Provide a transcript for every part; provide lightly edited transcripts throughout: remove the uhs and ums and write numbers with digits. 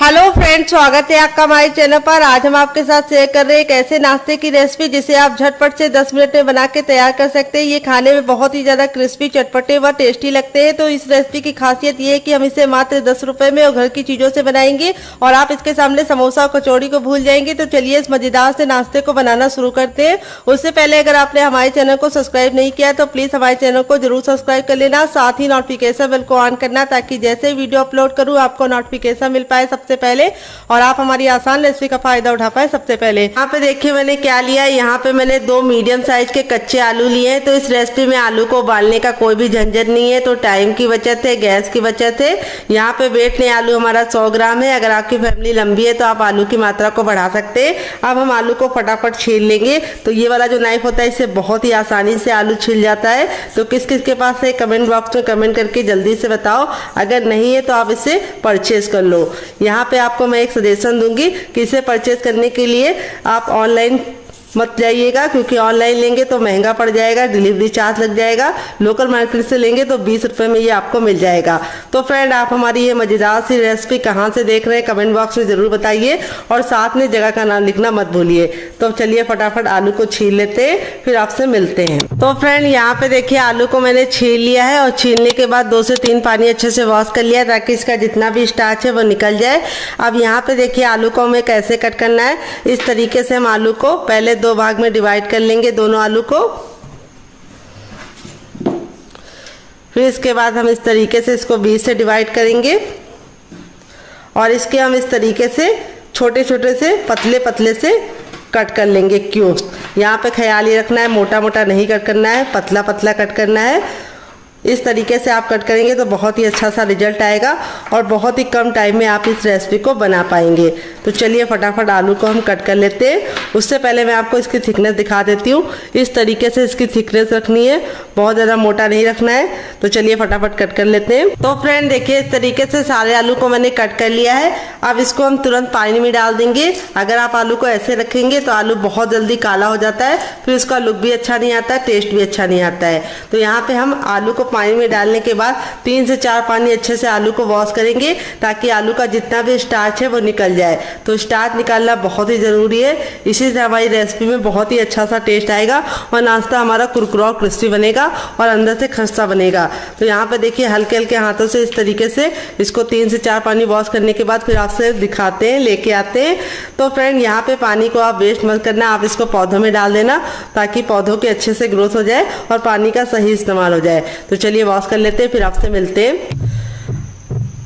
Hello friends, स्वागत है आपका हमारे चैनल पर। आज हम आपके साथ शेयर कर रहे हैं एक ऐसे नाश्ते की रेसिपी जिसे आप झटपट से 10 मिनट में बना के तैयार कर सकते हैं। ये खाने में बहुत ही ज्यादा क्रिस्पी, चटपटे व टेस्टी लगते हैं। तो इस रेसिपी की खासियत ये है कि हम इसे मात्र 10 रुपए में और घर की चीजों से बनाएंगे और आप इसके सामने समोसा और कचौड़ी को भूल जाएंगे। तो चलिए इस मजेदार से नाश्ते को बनाना शुरू करते हैं। उससे पहले अगर आपने हमारे चैनल को सब्सक्राइब नहीं किया तो प्लीज हमारे चैनल को जरूर सब्सक्राइब कर लेना, साथ ही नोटिफिकेशन बेल को ऑन करना ताकि जैसे वीडियो अपलोड करूँ आपको नोटिफिकेशन मिल पाए सबसे पहले और आप हमारी आसान रेसिपी का फायदा उठा पाए सबसे पहले। यहाँ पे देखिए मैंने क्या लिया है। यहाँ पे मैंने 2 मीडियम साइज के कच्चे आलू लिए हैं। तो इस रेसिपी में आलू को उबालने का कोई भी झंझट नहीं है, तो टाइम की बचत है, गैस की बचत है। यहाँ पे वेट नहीं, आलू हमारा 100 ग्राम है। अगर आपकी फैमिली लंबी है तो आप आलू की मात्रा को बढ़ा सकते हैं। अब हम आलू को फटाफट छील लेंगे। तो ये वाला जो नाइफ होता है इससे बहुत ही आसानी से आलू छिल जाता है। तो किस किस के पास है कमेंट बॉक्स में कमेंट करके जल्दी से बताओ। अगर नहीं है तो आप इसे परचेज कर लो। यहाँ पे आपको मैं एक सजेशन दूंगी कि इसे परचेज करने के लिए आप ऑनलाइन मत जाइएगा, क्योंकि ऑनलाइन लेंगे तो महंगा पड़ जाएगा, डिलीवरी चार्ज लग जाएगा। लोकल मार्केट से लेंगे तो 20 रुपए में ये आपको मिल जाएगा। तो फ्रेंड, आप हमारी ये मजेदार सी रेसिपी कहाँ से देख रहे हैं कमेंट बॉक्स में जरूर बताइए और साथ में जगह का नाम लिखना मत भूलिए। तो चलिए फटाफट आलू को छील लेते हैं, फिर आपसे मिलते हैं। तो फ्रेंड, यहाँ पे देखिए आलू को मैंने छील लिया है और छीलने के बाद 2 से 3 पानी अच्छे से वॉश कर लिया ताकि इसका जितना भी स्टार्च है वो निकल जाए। अब यहाँ पे देखिए आलू को हमें कैसे कट करना है। इस तरीके से हम आलू को पहले 2 भाग में डिवाइड कर लेंगे, दोनों आलू को। फिर इसके बाद हम इस तरीके से इसको 20 से डिवाइड करेंगे और इसके हम इस तरीके से छोटे छोटे से पतले पतले से कट कर लेंगे क्यूब्स। यहाँ पे ख्याल ये रखना है मोटा मोटा नहीं कट करना है, पतला पतला कट करना है। इस तरीके से आप कट करेंगे तो बहुत ही अच्छा सा रिजल्ट आएगा और बहुत ही कम टाइम में आप इस रेसिपी को बना पाएंगे। तो चलिए फटाफट आलू को हम कट कर लेते हैं। उससे पहले मैं आपको इसकी थिकनेस दिखा देती हूँ। इस तरीके से इसकी थिकनेस रखनी है, बहुत ज़्यादा मोटा नहीं रखना है। तो चलिए फटाफट कट कर लेते हैं। तो फ्रेंड देखिए, इस तरीके से सारे आलू को मैंने कट कर लिया है। अब इसको हम तुरंत पानी में डाल देंगे। अगर आप आलू को ऐसे रखेंगे तो आलू बहुत जल्दी काला हो जाता है, फिर उसका लुक भी अच्छा नहीं आता, टेस्ट भी अच्छा नहीं आता है। तो यहाँ पे हम आलू को पानी में डालने के बाद 3 से 4 पानी अच्छे से आलू को वॉश करेंगे ताकि आलू का जितना भी स्टार्च है वो निकल जाए। तो स्टार्च निकालना बहुत ही ज़रूरी है, इसी से हमारी रेसिपी में बहुत ही अच्छा सा टेस्ट आएगा और नाश्ता हमारा कुरकुरा और क्रिस्पी बनेगा और अंदर से खस्ता बनेगा। तो यहाँ पे देखिए हल्के हल्के हाथों से इस तरीके से इसको 3 से 4 पानी वॉश करने के बाद फिर आपसे दिखाते हैं, लेके आते हैं। तो फ्रेंड, यहाँ पे पानी को आप वेस्ट मत करना, आप इसको पौधों में डाल देना ताकि पौधों के अच्छे से ग्रोथ हो जाए और पानी का सही इस्तेमाल हो जाए। तो चलिए वॉश कर लेते हैं, फिर आपसे मिलते हैं।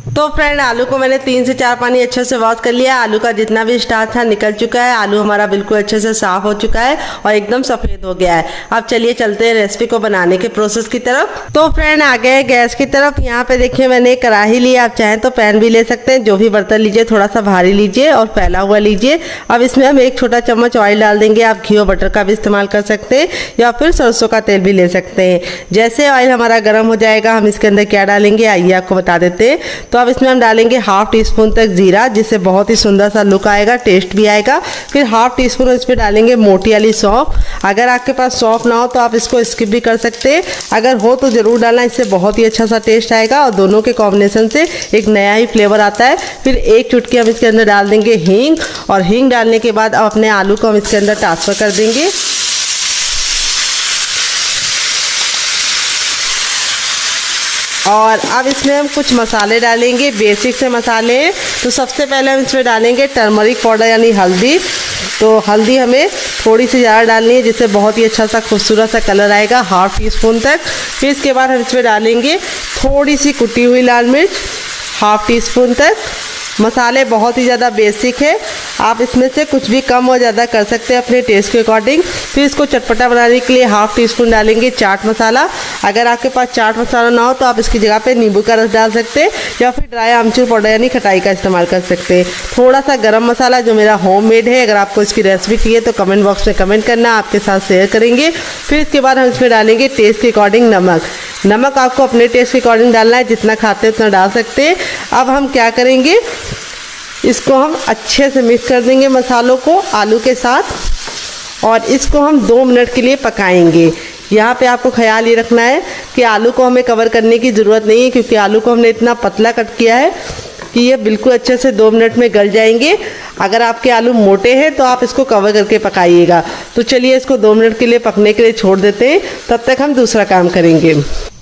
तो फ्रेंड, आलू को मैंने 3 से 4 पानी अच्छे से वॉश कर लिया। आलू का जितना भी स्टार्च था निकल चुका है। आलू हमारा बिल्कुल अच्छे से साफ हो चुका है और एकदम सफेद हो गया है। अब चलिए चलते हैं रेसिपी को बनाने के प्रोसेस की तरफ। तो फ्रेंड, आ गए गैस की तरफ। यहाँ पे देखिए मैंने कढ़ाई ली, आप चाहें तो पैन भी ले सकते हैं। जो भी बर्तन लीजिए थोड़ा सा भारी लीजिए और फैला हुआ लीजिए। अब इसमें हम 1 छोटा चम्मच ऑयल डाल देंगे। आप घी और बटर का भी इस्तेमाल कर सकते हैं या फिर सरसों का तेल भी ले सकते हैं। जैसे ऑयल हमारा गर्म हो जाएगा हम इसके अंदर क्या डालेंगे आइए आपको बता देते हैं। तो अब इसमें हम डालेंगे 1/2 टीस्पून तक जीरा, जिससे बहुत ही सुंदर सा लुक आएगा, टेस्ट भी आएगा। फिर 1/2 टीस्पून इसमें डालेंगे मोटी वाली सौंफ। अगर आपके पास सौंफ ना हो तो आप इसको स्किप भी कर सकते हैं, अगर हो तो ज़रूर डालना, इससे बहुत ही अच्छा सा टेस्ट आएगा और दोनों के कॉम्बिनेशन से एक नया ही फ्लेवर आता है। फिर 1 चुटकी हम इसके अंदर डाल देंगे हींग और हींग डालने के बाद अब अपने आलू को हम इसके अंदर ट्रांसफ़र कर देंगे। और अब इसमें हम कुछ मसाले डालेंगे, बेसिक से मसाले हैं। तो सबसे पहले हम इसमें डालेंगे टर्मरिक पाउडर यानी हल्दी। तो हल्दी हमें थोड़ी सी ज़्यादा डालनी है जिससे बहुत ही अच्छा सा खूबसूरत सा कलर आएगा, 1/2 टीस्पून तक। फिर इसके बाद हम इसमें डालेंगे थोड़ी सी कुटी हुई लाल मिर्च, 1/2 टीस्पून तक। मसाले बहुत ही ज़्यादा बेसिक है, आप इसमें से कुछ भी कम और ज़्यादा कर सकते हैं अपने टेस्ट के अकॉर्डिंग। फिर इसको चटपटा बनाने के लिए 1/2 टीस्पून डालेंगे चाट मसाला। अगर आपके पास चाट मसाला ना हो तो आप इसकी जगह पे नींबू का रस डाल सकते हैं या फिर ड्राई आमचूर पाउडर यानी खटाई का इस्तेमाल कर सकते हैं। थोड़ा सा गरम मसाला जो मेरा होममेड है, अगर आपको इसकी रेसिपी चाहिए तो कमेंट बॉक्स में कमेंट करना, आपके साथ शेयर करेंगे। फिर इसके बाद हम इसमें डालेंगे टेस्ट के अकॉर्डिंग नमक। नमक आपको अपने टेस्ट के अकॉर्डिंग डालना है, जितना खाते हैं उतना डाल सकते हैं। अब हम क्या करेंगे, इसको हम अच्छे से मिक्स कर देंगे मसालों को आलू के साथ और इसको हम 2 मिनट के लिए पकाएंगे। यहाँ पे आपको ख्याल ये रखना है कि आलू को हमें कवर करने की ज़रूरत नहीं है, क्योंकि आलू को हमने इतना पतला कट किया है कि ये बिल्कुल अच्छे से 2 मिनट में गल जाएंगे। अगर आपके आलू मोटे हैं तो आप इसको कवर करके पकाइएगा। तो चलिए इसको 2 मिनट के लिए पकने के लिए छोड़ देते हैं, तब तक हम दूसरा काम करेंगे।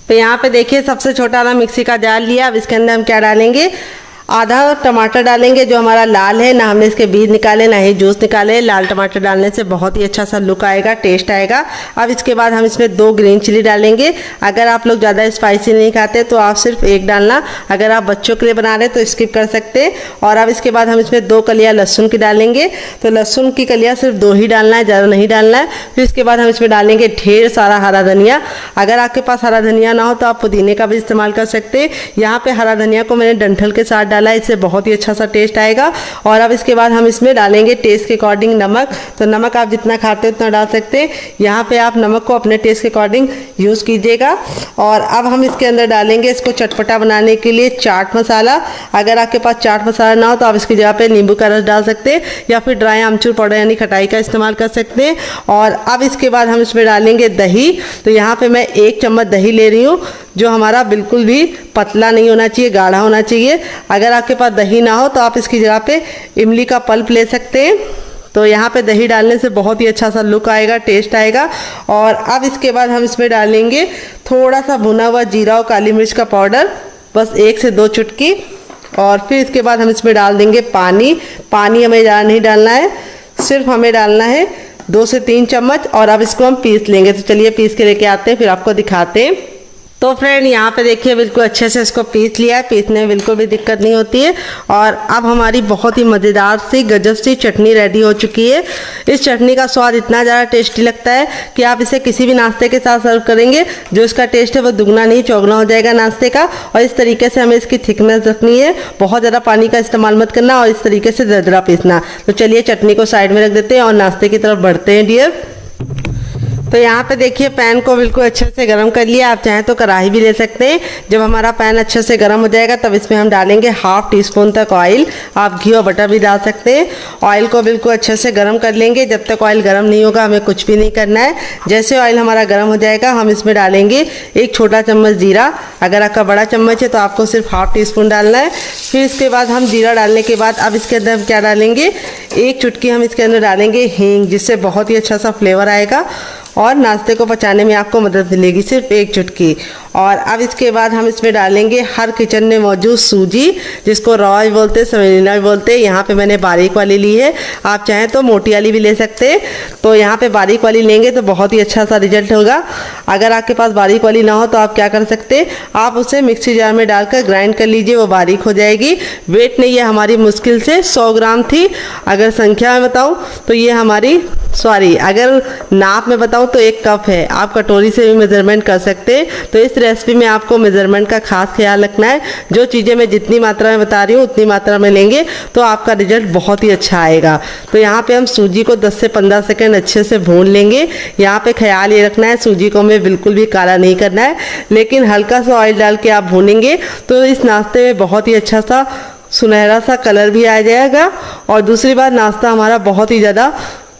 तो यहाँ पे देखिए सबसे छोटा वाला मिक्सी का जार लिया। अब इसके अंदर हम क्या डालेंगे, आधा टमाटर डालेंगे जो हमारा लाल है, ना हमने इसके बीज निकाले ना ही जूस निकाले। लाल टमाटर डालने से बहुत ही अच्छा सा लुक आएगा, टेस्ट आएगा। अब इसके बाद हम इसमें 2 ग्रीन चिली डालेंगे। अगर आप लोग ज़्यादा स्पाइसी नहीं खाते तो आप सिर्फ 1 डालना, अगर आप बच्चों के लिए बना रहे तो स्किप कर सकते हैं। और अब इसके बाद हम इसमें 2 कलियाँ लहसुन की डालेंगे। तो लहसुन की कलियाँ सिर्फ 2 ही डालना है, ज़्यादा नहीं डालना है। फिर इसके बाद हम इसमें डालेंगे ढेर सारा हरा धनिया। अगर आपके पास हरा धनिया ना हो तो आप पुदीने का भी इस्तेमाल कर सकते हैं। यहाँ पे हरा धनिया को मैंने डंठल के साथ डाला, इससे बहुत ही अच्छा सा टेस्ट आएगा। और अब इसके बाद हम इसमें डालेंगे टेस्ट के अकॉर्डिंग नमक। तो नमक आप जितना खाते हो उतना डाल सकते हैं। यहाँ पे आप नमक को अपने टेस्ट के अकॉर्डिंग यूज़ कीजिएगा। और अब हम इसके अंदर डालेंगे इसको चटपटा बनाने के लिए चाट मसाला। अगर आपके पास चाट मसाला ना हो तो आप इसकी जगह पे नींबू का रस डाल सकते हैं या फिर ड्राई आमचूर पाउडर यानी खटाई का इस्तेमाल कर सकते हैं। और अब इसके बाद हम इसमें डालेंगे दही। तो यहाँ पे मैं 1 चम्मच दही ले रही हूँ, जो हमारा बिल्कुल भी पतला नहीं होना चाहिए, गाढ़ा होना चाहिए। अगर आपके पास दही ना हो तो आप इसकी जगह पे इमली का पल्प ले सकते हैं। तो यहाँ पे दही डालने से बहुत ही अच्छा सा लुक आएगा, टेस्ट आएगा। और अब इसके बाद हम इसमें डालेंगे थोड़ा सा भुना हुआ जीरा और काली मिर्च का पाउडर, बस 1 से 2 चुटकी। और फिर इसके बाद हम इसमें डाल देंगे पानी। पानी हमें ज़्यादा नहीं डालना है, सिर्फ हमें डालना है 2 से 3 चम्मच। और अब इसको हम पीस लेंगे। तो चलिए पीस के लेके आते हैं, फिर आपको दिखाते हैं। तो फ्रेंड यहाँ पे देखिए बिल्कुल अच्छे से इसको पीस लिया है, पीसने में बिल्कुल भी दिक्कत नहीं होती है। और अब हमारी बहुत ही मज़ेदार सी गजब सी चटनी रेडी हो चुकी है। इस चटनी का स्वाद इतना ज़्यादा टेस्टी लगता है कि आप इसे किसी भी नाश्ते के साथ सर्व करेंगे, जो इसका टेस्ट है वो दुगना नहीं चौगुना हो जाएगा नाश्ते का। और इस तरीके से हमें इसकी थिकनेस रखनी है, बहुत ज़्यादा पानी का इस्तेमाल मत करना और इस तरीके से दरदरा पीसना। तो चलिए चटनी को साइड में रख देते हैं और नाश्ते की तरफ बढ़ते हैं डियर। तो यहाँ पे देखिए पैन को बिल्कुल अच्छे से गर्म कर लिया। आप चाहें तो कढ़ाई भी ले सकते हैं। जब हमारा पैन अच्छे से गर्म हो जाएगा तब इसमें हम डालेंगे 1/2 टीस्पून तक ऑयल। आप घी और बटर भी डाल सकते हैं। ऑयल को बिल्कुल अच्छे से गर्म कर लेंगे। जब तक ऑयल गर्म नहीं होगा हमें कुछ भी नहीं करना है। जैसे ऑयल हमारा गर्म हो जाएगा हम इसमें डालेंगे 1 छोटा चम्मच जीरा। अगर आपका बड़ा चम्मच है तो आपको सिर्फ 1/2 टीस्पून डालना है। फिर इसके बाद हम जीरा डालने के बाद अब इसके अंदर हम क्या डालेंगे, 1 चुटकी हम इसके अंदर डालेंगे हींग, जिससे बहुत ही अच्छा सा फ्लेवर आएगा और नाश्ते को पचाने में आपको मदद मिलेगी, सिर्फ 1 चुटकी। और अब इसके बाद हम इसमें डालेंगे हर किचन में मौजूद सूजी, जिसको रॉ भी बोलते हैं, सेमेलिना भी बोलते हैं। यहाँ पे मैंने बारीक वाली ली है, आप चाहें तो मोटी वाली भी ले सकते हैं। तो यहाँ पे बारीक वाली लेंगे तो बहुत ही अच्छा सा रिजल्ट होगा। अगर आपके पास बारीक वाली ना हो तो आप क्या कर सकते हैं, आप उसे मिक्सी जार में डालकर ग्राइंड कर लीजिए, वो बारीक हो जाएगी। वेट नहीं, ये हमारी मुश्किल से 100 ग्राम थी। अगर संख्या में बताऊँ तो ये हमारी अगर नाप में बताऊँ तो 1 कप है। आप कटोरी से भी मेजरमेंट कर सकते हैं। तो इस रेसिपी में आपको मेजरमेंट का खास ख्याल रखना है। जो चीज़ें मैं जितनी मात्रा में बता रही हूँ उतनी मात्रा में लेंगे तो आपका रिजल्ट बहुत ही अच्छा आएगा। तो यहाँ पे हम सूजी को 10 से 15 सेकंड अच्छे से भून लेंगे। यहाँ पे ख्याल ये रखना है सूजी को हमें बिल्कुल भी काला नहीं करना है, लेकिन हल्का सा ऑयल डाल के आप भूनेंगे तो इस नाश्ते में बहुत ही अच्छा सा सुनहरा सा कलर भी आ जाएगा। और दूसरी बात, नाश्ता हमारा बहुत ही ज़्यादा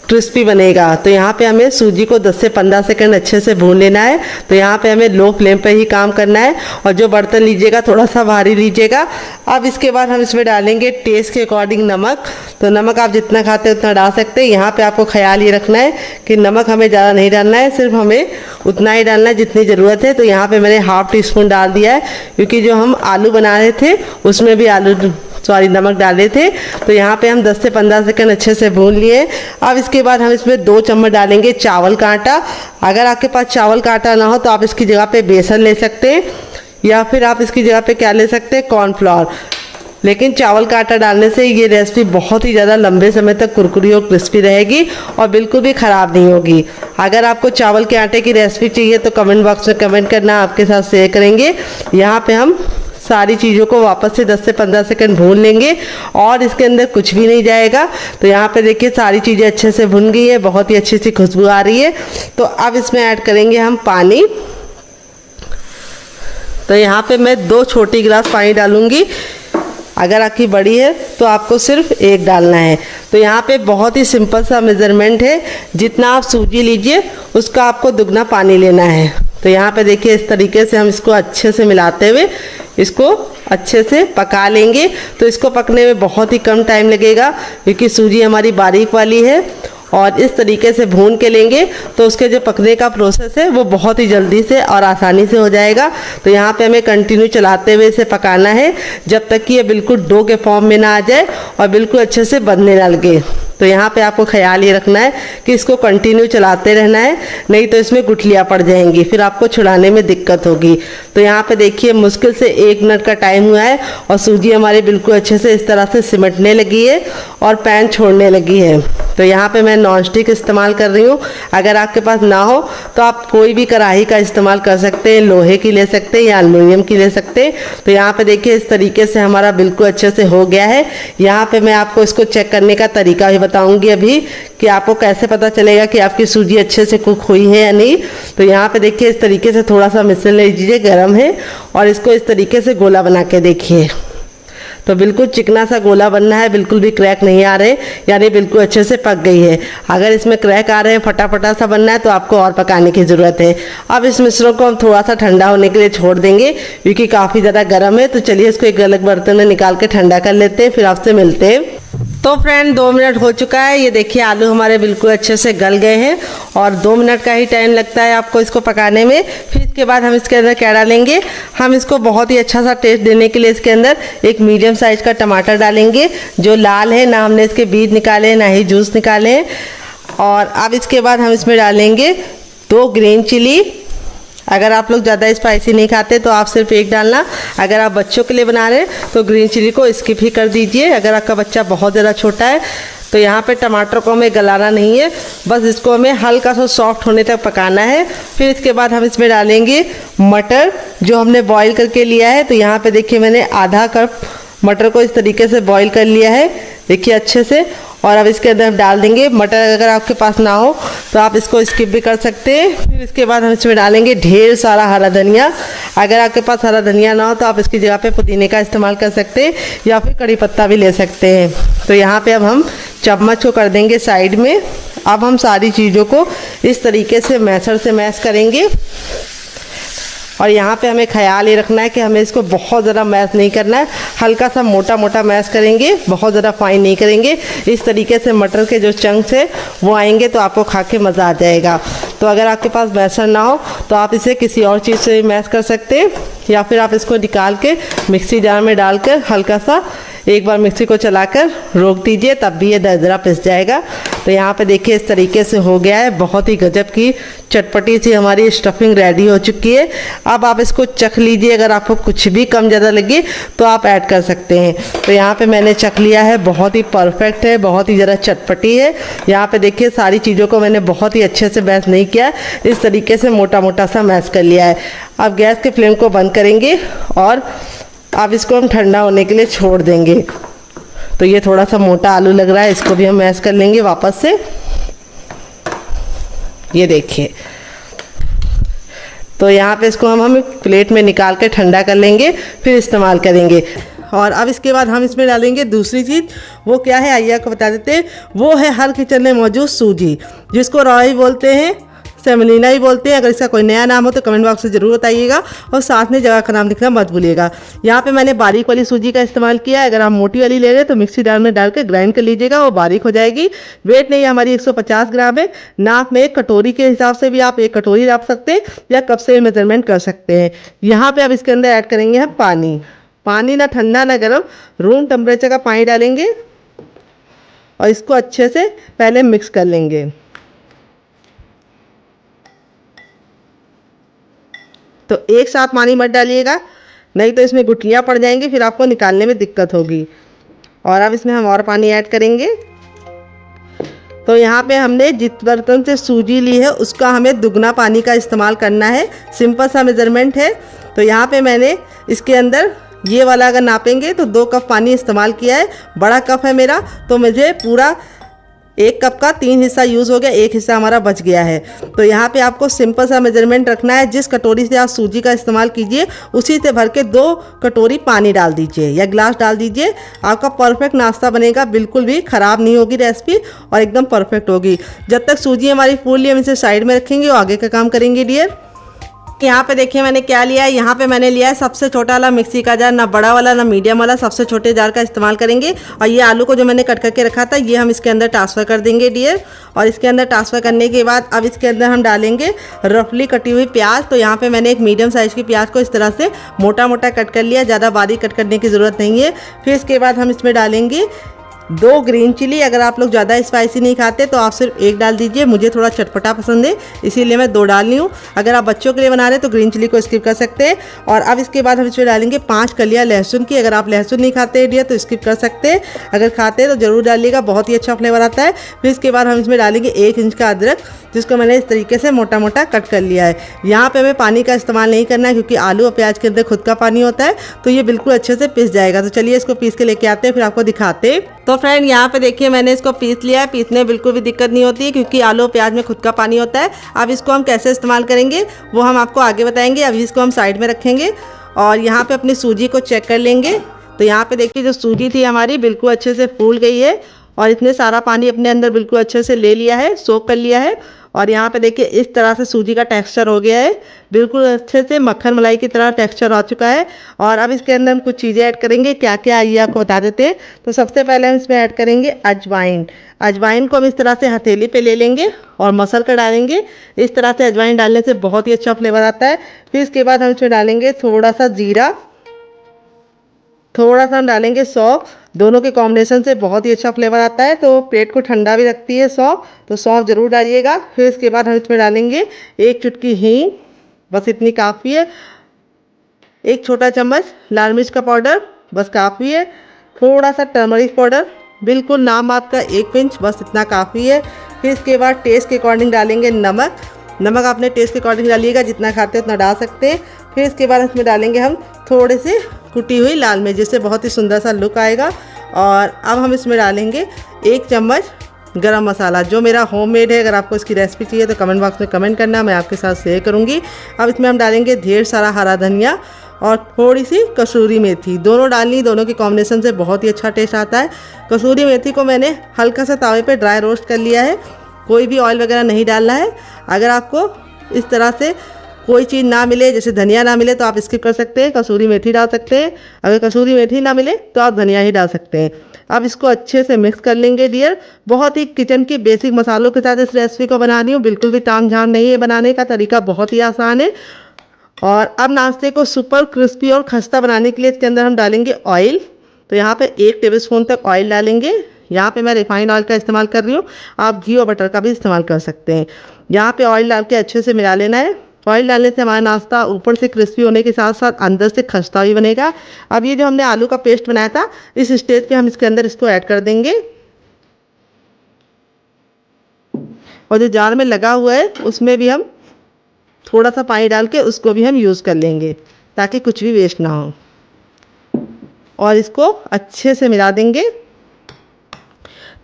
क्रिस्पी बनेगा। तो यहाँ पे हमें सूजी को 10 से 15 सेकंड अच्छे से भून लेना है। तो यहाँ पे हमें लो फ्लेम पे ही काम करना है और जो बर्तन लीजिएगा थोड़ा सा भारी लीजिएगा। अब इसके बाद हम इसमें डालेंगे टेस्ट के अकॉर्डिंग नमक। तो नमक आप जितना खाते हैं उतना डाल सकते हैं। यहाँ पे आपको ख्याल ये रखना है कि नमक हमें ज़्यादा नहीं डालना है, सिर्फ हमें उतना ही डालना है जितनी ज़रूरत है। तो यहाँ पर मैंने 1/2 टीस्पून डाल दिया है, क्योंकि जो हम आलू बना रहे थे उसमें भी नमक डाले थे। तो यहाँ पे हम 10 से 15 सेकंड अच्छे से भून लिए। अब इसके बाद हम इसमें 2 चम्मच डालेंगे चावल का आटा। अगर आपके पास चावल का आटा ना हो तो आप इसकी जगह पे बेसन ले सकते हैं, या फिर आप इसकी जगह पे क्या ले सकते हैं, कॉर्नफ्लोर। लेकिन चावल का आटा डालने से ये रेसिपी बहुत ही ज़्यादा लंबे समय तक कुरकुरी और क्रिस्पी रहेगी और बिल्कुल भी ख़राब नहीं होगी। अगर आपको चावल के आटे की रेसिपी चाहिए तो कमेंट बॉक्स में कमेंट करना, आपके साथ शेयर करेंगे। यहाँ पे हम सारी चीज़ों को वापस से 10 से 15 सेकंड भून लेंगे और इसके अंदर कुछ भी नहीं जाएगा। तो यहाँ पे देखिए सारी चीज़ें अच्छे से भुन गई है, बहुत ही अच्छी सी खुशबू आ रही है। तो अब इसमें ऐड करेंगे हम पानी। तो यहाँ पे मैं 2 छोटी गिलास पानी डालूंगी। अगर आपकी बड़ी है तो आपको सिर्फ 1 डालना है। तो यहाँ पे बहुत ही सिंपल सा मेज़रमेंट है, जितना आप सूजी लीजिए उसका आपको दुगना पानी लेना है। तो यहाँ पे देखिए इस तरीके से हम इसको अच्छे से मिलाते हुए इसको अच्छे से पका लेंगे। तो इसको पकने में बहुत ही कम टाइम लगेगा क्योंकि सूजी हमारी बारीक वाली है और इस तरीके से भून के लेंगे तो उसके जो पकने का प्रोसेस है वो बहुत ही जल्दी से और आसानी से हो जाएगा। तो यहाँ पे हमें कंटिन्यू चलाते हुए इसे पकाना है जब तक कि ये बिल्कुल डो के फॉर्म में ना आ जाए और बिल्कुल अच्छे से बनने ना लगे। तो यहाँ पे आपको ख्याल ये रखना है कि इसको कंटिन्यू चलाते रहना है, नहीं तो इसमें गुठलियाँ पड़ जाएंगी, फिर आपको छुड़ाने में दिक्कत होगी। तो यहाँ पे देखिए मुश्किल से 1 मिनट का टाइम हुआ है और सूजी हमारी बिल्कुल अच्छे से इस तरह से सिमटने लगी है और पैन छोड़ने लगी है। तो यहाँ पे मैं नॉन स्टिक इस्तेमाल कर रही हूँ। अगर आपके पास ना हो तो आप कोई भी कढ़ाई का इस्तेमाल कर सकते हैं, लोहे की ले सकते हैं या एल्युमिनियम की ले सकते हैं। तो यहाँ पे देखिए इस तरीके से हमारा बिल्कुल अच्छे से हो गया है। यहाँ पे मैं आपको इसको चेक करने का तरीका भी बताऊंगी अभी कि आपको कैसे पता चलेगा कि आपकी सूजी अच्छे से कुक हुई है या नहीं। तो यहाँ पे देखिए इस तरीके से थोड़ा सा मिसल लीजिए, गर्म है, और इसको इस तरीके से गोला बना के देखिए। तो बिल्कुल चिकना सा गोला बनना है, बिल्कुल भी क्रैक नहीं आ रहे, यानी बिल्कुल अच्छे से पक गई है। अगर इसमें क्रैक आ रहे हैं, फटाफटा सा बनना है, तो आपको और पकाने की ज़रूरत है। अब इस मिश्रण को हम थोड़ा सा ठंडा होने के लिए छोड़ देंगे क्योंकि काफ़ी ज़्यादा गर्म है। तो चलिए इसको एक अलग बर्तन में निकाल के ठंडा कर लेते हैं, फिर आपसे मिलते हैं। तो फ्रेंड 2 मिनट हो चुका है। ये देखिए आलू हमारे बिल्कुल अच्छे से गल गए हैं और 2 मिनट का ही टाइम लगता है आपको इसको पकाने में। फिर इसके बाद हम इसके अंदर क्या डालेंगे, हम इसको बहुत ही अच्छा सा टेस्ट देने के लिए इसके अंदर एक मीडियम साइज का टमाटर डालेंगे जो लाल है, ना हमने इसके बीज निकाले हैं ना ही जूस निकाले हैं। और अब इसके बाद हम इसमें डालेंगे 2 ग्रीन चिली। अगर आप लोग ज़्यादा स्पाइसी नहीं खाते तो आप सिर्फ 1 डालना। अगर आप बच्चों के लिए बना रहे हैं तो ग्रीन चिली को स्किप ही कर दीजिए। अगर आपका बच्चा बहुत ज़्यादा छोटा है तो यहाँ पे टमाटर को हमें गलाना नहीं है, बस इसको हमें हल्का सा सॉफ्ट होने तक पकाना है। फिर इसके बाद हम इसमें डालेंगे मटर जो हमने बॉईल करके लिया है। तो यहाँ पे देखिए मैंने आधा कप मटर को इस तरीके से बॉईल कर लिया है, देखिए अच्छे से। और अब इसके अंदर हम डाल देंगे मटर। अगर आपके पास ना हो तो आप इसको स्किप भी कर सकते हैं। फिर इसके बाद हम इसमें डालेंगे ढेर सारा हरा धनिया। अगर आपके पास हरा धनिया ना हो तो आप इसकी जगह पे पुदीने का इस्तेमाल कर सकते हैं या फिर कड़ी पत्ता भी ले सकते हैं। तो यहाँ पे अब हम चम्मच को कर देंगे साइड में। अब हम सारी चीज़ों को इस तरीके से मैशर से मैश करेंगे। और यहाँ पे हमें ख्याल ये रखना है कि हमें इसको बहुत ज़्यादा मैश नहीं करना है, हल्का सा मोटा मोटा मैश करेंगे, बहुत ज़्यादा फाइन नहीं करेंगे। इस तरीके से मटर के जो चंक्स है वो आएंगे तो आपको खा के मज़ा आ जाएगा। तो अगर आपके पास मैशर ना हो तो आप इसे किसी और चीज़ से मैश कर सकते हैं या फिर आप इसको निकाल के मिक्सी जार में डालकर हल्का सा एक बार मिक्सी को चलाकर रोक दीजिए, तब भी ये दरदरा पिस जाएगा। तो यहाँ पे देखिए इस तरीके से हो गया है। बहुत ही गजब की चटपटी सी हमारी स्टफिंग रेडी हो चुकी है। अब आप इसको चख लीजिए, अगर आपको कुछ भी कम ज़्यादा लगे तो आप ऐड कर सकते हैं। तो यहाँ पे मैंने चख लिया है, बहुत ही परफेक्ट है, बहुत ही ज़्यादा चटपटी है। यहाँ पे देखिए सारी चीज़ों को मैंने बहुत ही अच्छे से मैश नहीं किया, इस तरीके से मोटा मोटा सा मैश कर लिया है। अब गैस के फ्लेम को बंद करेंगे और अब इसको हम ठंडा होने के लिए छोड़ देंगे। तो ये थोड़ा सा मोटा आलू लग रहा है, इसको भी हम मैश कर लेंगे वापस से। ये देखिए, तो यहाँ पे इसको हम प्लेट में निकाल के ठंडा कर लेंगे, फिर इस्तेमाल करेंगे। और अब इसके बाद हम इसमें डालेंगे दूसरी चीज़। वो क्या है आइए आपको बता देते हैं। वो है हर किचन में मौजूद सूजी, जिसको रॉय बोलते हैं, सेमोलिना भी बोलते हैं। अगर इसका कोई नया नाम हो तो कमेंट बॉक्स में ज़रूर बताइएगा और साथ में जगह का नाम लिखना मत भूलिएगा। यहाँ पे मैंने बारीक वाली सूजी का इस्तेमाल किया है। अगर आप मोटी वाली ले रहे हैं तो मिक्सी जार में डाल के ग्राइंड कर लीजिएगा, वो बारीक हो जाएगी। वेट नहीं हमारी 150 ग्राम है। नाप में एक कटोरी के हिसाब से भी आप 1 कटोरी नाप सकते हैं या कप से मेजरमेंट कर सकते हैं। यहाँ पर अब इसके अंदर ऐड करेंगे हम पानी। पानी ना ठंडा ना गर्म, रूम टेम्परेचर का पानी डालेंगे और इसको अच्छे से पहले मिक्स कर लेंगे। तो एक साथ पानी मत डालिएगा, नहीं तो इसमें गुठलियाँ पड़ जाएंगी, फिर आपको निकालने में दिक्कत होगी। और अब इसमें हम और पानी ऐड करेंगे। तो यहाँ पे हमने जिस बर्तन से सूजी ली है उसका हमें दुगना पानी का इस्तेमाल करना है। सिंपल सा मेजरमेंट है। तो यहाँ पे मैंने इसके अंदर ये वाला अगर नापेंगे तो 2 कप पानी इस्तेमाल किया है। बड़ा कप है मेरा, तो मुझे पूरा 1 कप का 3 हिस्सा यूज़ हो गया, 1 हिस्सा हमारा बच गया है। तो यहाँ पे आपको सिंपल सा मेजरमेंट रखना है। जिस कटोरी से आप सूजी का इस्तेमाल कीजिए उसी से भर के 2 कटोरी पानी डाल दीजिए या गिलास डाल दीजिए। आपका परफेक्ट नाश्ता बनेगा, बिल्कुल भी ख़राब नहीं होगी रेसिपी और एकदम परफेक्ट होगी। जब तक सूजी हमारी फूल ली हम इसे साइड में रखेंगे और आगे का काम करेंगे डियर। यहाँ पे देखिए मैंने क्या लिया है। यहाँ पे मैंने लिया है सबसे छोटा वाला मिक्सी का जार, ना बड़ा वाला ना मीडियम वाला, सबसे छोटे जार का इस्तेमाल करेंगे। और ये आलू को जो मैंने कट करके रखा था ये हम इसके अंदर ट्रांसफ़र कर देंगे डियर। और इसके अंदर ट्रांसफ़र करने के बाद अब इसके अंदर हम डालेंगे रफली कटी हुई प्याज। तो यहाँ पे मैंने एक मीडियम साइज़ की प्याज को इस तरह से मोटा मोटा कट कर लिया, ज़्यादा बारीक कट करने की ज़रूरत नहीं है। फिर इसके बाद हम इसमें डालेंगे 2 ग्रीन चिली। अगर आप लोग ज़्यादा स्पाइसी नहीं खाते तो आप सिर्फ 1 डाल दीजिए, मुझे थोड़ा चटपटा पसंद है इसीलिए मैं 2 डाल रही हूँ। अगर आप बच्चों के लिए बना रहे हैं तो ग्रीन चिली को स्किप कर सकते हैं। और अब इसके बाद हम इसमें डालेंगे 5 कलियाँ लहसुन की। अगर आप लहसुन नहीं खाते डियर तो स्किप कर सकते हैं, अगर खाते हैं तो ज़रूर डालिएगा, बहुत ही अच्छा फ्लेवर आता है। फिर इसके बाद हम इसमें डालेंगे 1 इंच का अदरक, जिसको मैंने इस तरीके से मोटा मोटा कट कर लिया है। यहाँ पे हमें पानी का इस्तेमाल नहीं करना है क्योंकि आलू और प्याज के अंदर खुद का पानी होता है, तो ये बिल्कुल अच्छे से पिस जाएगा। तो चलिए इसको पीस के लेके आते हैं, फिर आपको दिखाते हैं। तो फ्रेंड यहाँ पे देखिए मैंने इसको पीस लिया है। पीसने में बिल्कुल भी दिक्कत नहीं होती है क्योंकि आलू और प्याज में खुद का पानी होता है। अब इसको हम कैसे इस्तेमाल करेंगे वो हम आपको आगे बताएंगे। अभी इसको हम साइड में रखेंगे और यहाँ पे अपनी सूजी को चेक कर लेंगे। तो यहाँ पे देखिए जो सूजी थी हमारी बिल्कुल अच्छे से फूल गई है और इसने सारा पानी अपने अंदर बिल्कुल अच्छे से ले लिया है, सोख कर लिया है। और यहाँ पे देखिए इस तरह से सूजी का टेक्सचर हो गया है, बिल्कुल अच्छे से मक्खन मलाई की तरह टेक्सचर आ चुका है। और अब इसके अंदर हम कुछ चीज़ें ऐड करेंगे, क्या क्या आइए आपको बता देते हैं। तो सबसे पहले हम इसमें ऐड करेंगे अजवाइन। अजवाइन को हम इस तरह से हथेली पे ले लेंगे और मसल कर डालेंगे। इस तरह से अजवाइन डालने से बहुत ही अच्छा फ्लेवर आता है। फिर इसके बाद हम इसमें डालेंगे थोड़ा सा जीरा, थोड़ा सा हम डालेंगे सौंफ। दोनों के कॉम्बिनेशन से बहुत ही अच्छा फ्लेवर आता है, तो पेट को ठंडा भी रखती है सौंफ, तो सौंफ ज़रूर डालिएगा। फिर इसके बाद हम इसमें डालेंगे 1 चुटकी हींग, बस इतनी काफ़ी है। 1 छोटा चम्मच लाल मिर्च का पाउडर, बस काफ़ी है। थोड़ा सा टर्मरिक पाउडर, बिल्कुल नाम आपका 1 पिंच, बस इतना काफ़ी है। फिर इसके बाद टेस्ट के अकॉर्डिंग डालेंगे नमक। नमक आपने टेस्ट के अकॉर्डिंग डालिएगा, जितना खाते हैं उतना डाल सकते हैं। फिर इसके बाद इसमें डालेंगे हम थोड़े से कुटी हुई लाल मिर्च, जिससे बहुत ही सुंदर सा लुक आएगा। और अब हम इसमें डालेंगे 1 चम्मच गरम मसाला, जो मेरा होममेड है। अगर आपको इसकी रेसिपी चाहिए तो कमेंट बॉक्स में कमेंट करना, मैं आपके साथ शेयर करूँगी। अब इसमें हम डालेंगे ढेर सारा हरा धनिया और थोड़ी सी कसूरी मेथी, दोनों डालनी, दोनों के कॉम्बिनेशन से बहुत ही अच्छा टेस्ट आता है। कसूरी मेथी को मैंने हल्का सा तावे पे ड्राई रोस्ट कर लिया है, कोई भी ऑयल वगैरह नहीं डालना है। अगर आपको इस तरह से कोई चीज़ ना मिले, जैसे धनिया ना मिले, तो आप स्किप कर सकते हैं, कसूरी मेथी डाल सकते हैं। अगर कसूरी मेथी ना मिले तो आप धनिया ही डाल सकते हैं। अब इसको अच्छे से मिक्स कर लेंगे डियर। बहुत ही किचन के बेसिक मसालों के साथ इस रेसिपी को बना रही हूँ, बिल्कुल भी ताम झाम नहीं है, बनाने का तरीका बहुत ही आसान है। और अब नाश्ते को सुपर क्रिस्पी और खस्ता बनाने के लिए इसके अंदर हम डालेंगे ऑयल। तो यहाँ पे 1 टेबलस्पून तक ऑयल डालेंगे। यहाँ पे मैं रिफाइंड ऑयल का इस्तेमाल कर रही हूँ, आप घी और बटर का भी इस्तेमाल कर सकते हैं। यहाँ पे ऑयल डाल के अच्छे से मिला लेना है। ऑयल डालने से हमारा नाश्ता ऊपर से क्रिस्पी होने के साथ साथ अंदर से खस्ता भी बनेगा। अब ये जो हमने आलू का पेस्ट बनाया था, इस स्टेज पे हम इसके अंदर इसको ऐड कर देंगे। और जो जार में लगा हुआ है उसमें भी हम थोड़ा सा पानी डाल के उसको भी हम यूज़ कर लेंगे, ताकि कुछ भी वेस्ट ना हो। और इसको अच्छे से मिला देंगे।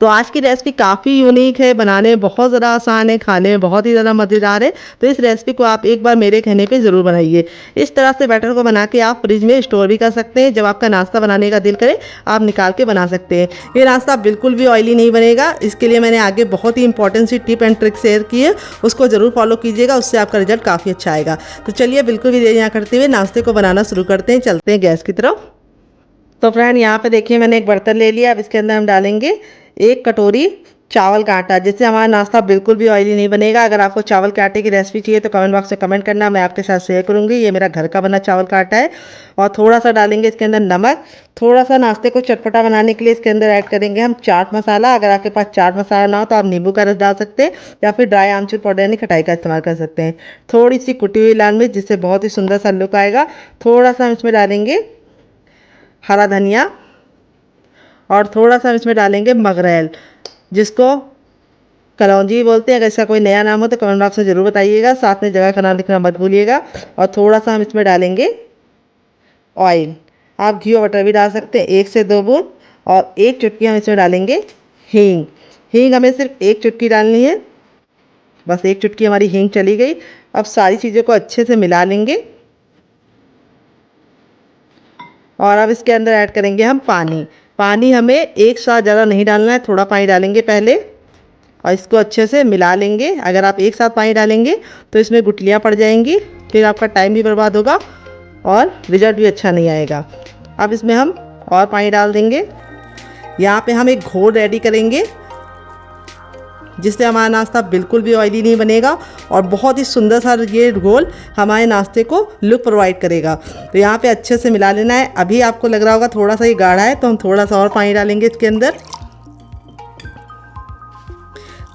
तो आज की रेसिपी काफ़ी यूनिक है, बनाने में बहुत ज़्यादा आसान है, खाने में बहुत ही ज़्यादा मज़ेदार है। तो इस रेसिपी को आप एक बार मेरे कहने पे ज़रूर बनाइए। इस तरह से बैटर को बना के आप फ्रिज में स्टोर भी कर सकते हैं, जब आपका नाश्ता बनाने का दिल करे आप निकाल के बना सकते हैं। ये नाश्ता बिल्कुल भी ऑयली नहीं बनेगा। इसके लिए मैंने आगे बहुत ही इंपॉर्टेंट सी टिप एंड ट्रिक शेयर की है, उसको ज़रूर फॉलो कीजिएगा, उससे आपका रिजल्ट काफ़ी अच्छा आएगा। तो चलिए बिल्कुल भी देर यहाँ करते हुए नाश्ते को बनाना शुरू करते हैं, चलते हैं गैस की तरफ। तो फ्रेंड यहाँ पे देखिए मैंने एक बर्तन ले लिया। अब इसके अंदर हम डालेंगे 1 कटोरी चावल का आटा, जिससे हमारा नाश्ता बिल्कुल भी ऑयली नहीं बनेगा। अगर आपको चावल के आटे की रेसिपी चाहिए तो कमेंट बॉक्स में कमेंट करना, मैं आपके साथ शेयर करूंगी। ये मेरा घर का बना चावल का आटा है। और थोड़ा सा डालेंगे इसके अंदर नमक। थोड़ा सा नाश्ते को चटपटा बनाने के लिए इसके अंदर ऐड करेंगे हम चाट मसाला। अगर आपके पास चाट मसाला ना हो तो आप नींबू का रस डाल सकते हैं, या फिर ड्राई आमचूर पाउडर यानी खटाई का इस्तेमाल कर सकते हैं। थोड़ी सी कुटी हुई लाल मिर्च, जिससे बहुत ही सुंदर सा लुक आएगा। थोड़ा सा हम इसमें डालेंगे हरा धनिया और थोड़ा सा इसमें डालेंगे मगरेल, जिसको कलौंजी बोलते हैं। अगर इसका कोई नया नाम हो तो कमेंट बॉक्स में ज़रूर बताइएगा, साथ में जगह का नाम लिखना मत भूलिएगा। और थोड़ा सा हम इसमें डालेंगे ऑयल, आप घी और बटर भी डाल सकते हैं, 1 से 2 बूंद। और 1 चुटकी हम इसमें डालेंगे हींग। हींग हमें सिर्फ 1 चुटकी डालनी है, बस 1 चुटकी हमारी हींग चली गई। अब सारी चीज़ों को अच्छे से मिला लेंगे। और अब इसके अंदर ऐड करेंगे हम पानी। पानी हमें एक साथ ज़्यादा नहीं डालना है, थोड़ा पानी डालेंगे पहले और इसको अच्छे से मिला लेंगे। अगर आप एक साथ पानी डालेंगे तो इसमें गुठलियाँ पड़ जाएंगी फिर आपका टाइम भी बर्बाद होगा और रिजल्ट भी अच्छा नहीं आएगा। अब इसमें हम और पानी डाल देंगे। यहाँ पे हम एक घोल रेडी करेंगे जिससे हमारा नाश्ता बिल्कुल भी ऑयली नहीं बनेगा और बहुत ही सुंदर सा ये घोल हमारे नाश्ते को लुक प्रोवाइड करेगा। तो यहाँ पे अच्छे से मिला लेना है। अभी आपको लग रहा होगा थोड़ा सा ये गाढ़ा है, तो हम थोड़ा सा और पानी डालेंगे इसके अंदर।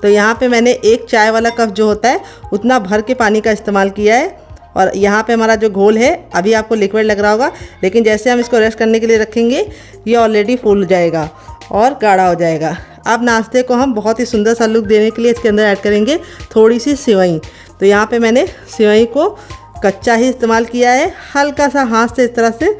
तो यहाँ पे मैंने 1 चाय वाला कप जो होता है उतना भर के पानी का इस्तेमाल किया है। और यहाँ पे हमारा जो घोल है अभी आपको लिक्विड लग रहा होगा, लेकिन जैसे हम इसको रेस्ट करने के लिए रखेंगे ये ऑलरेडी फूल जाएगा और गाढ़ा हो जाएगा। अब नाश्ते को हम बहुत ही सुंदर सा लुक देने के लिए इसके अंदर ऐड करेंगे थोड़ी सी सेवई। तो यहाँ पे मैंने सेवई को कच्चा ही इस्तेमाल किया है, हल्का सा हाथ से इस तरह से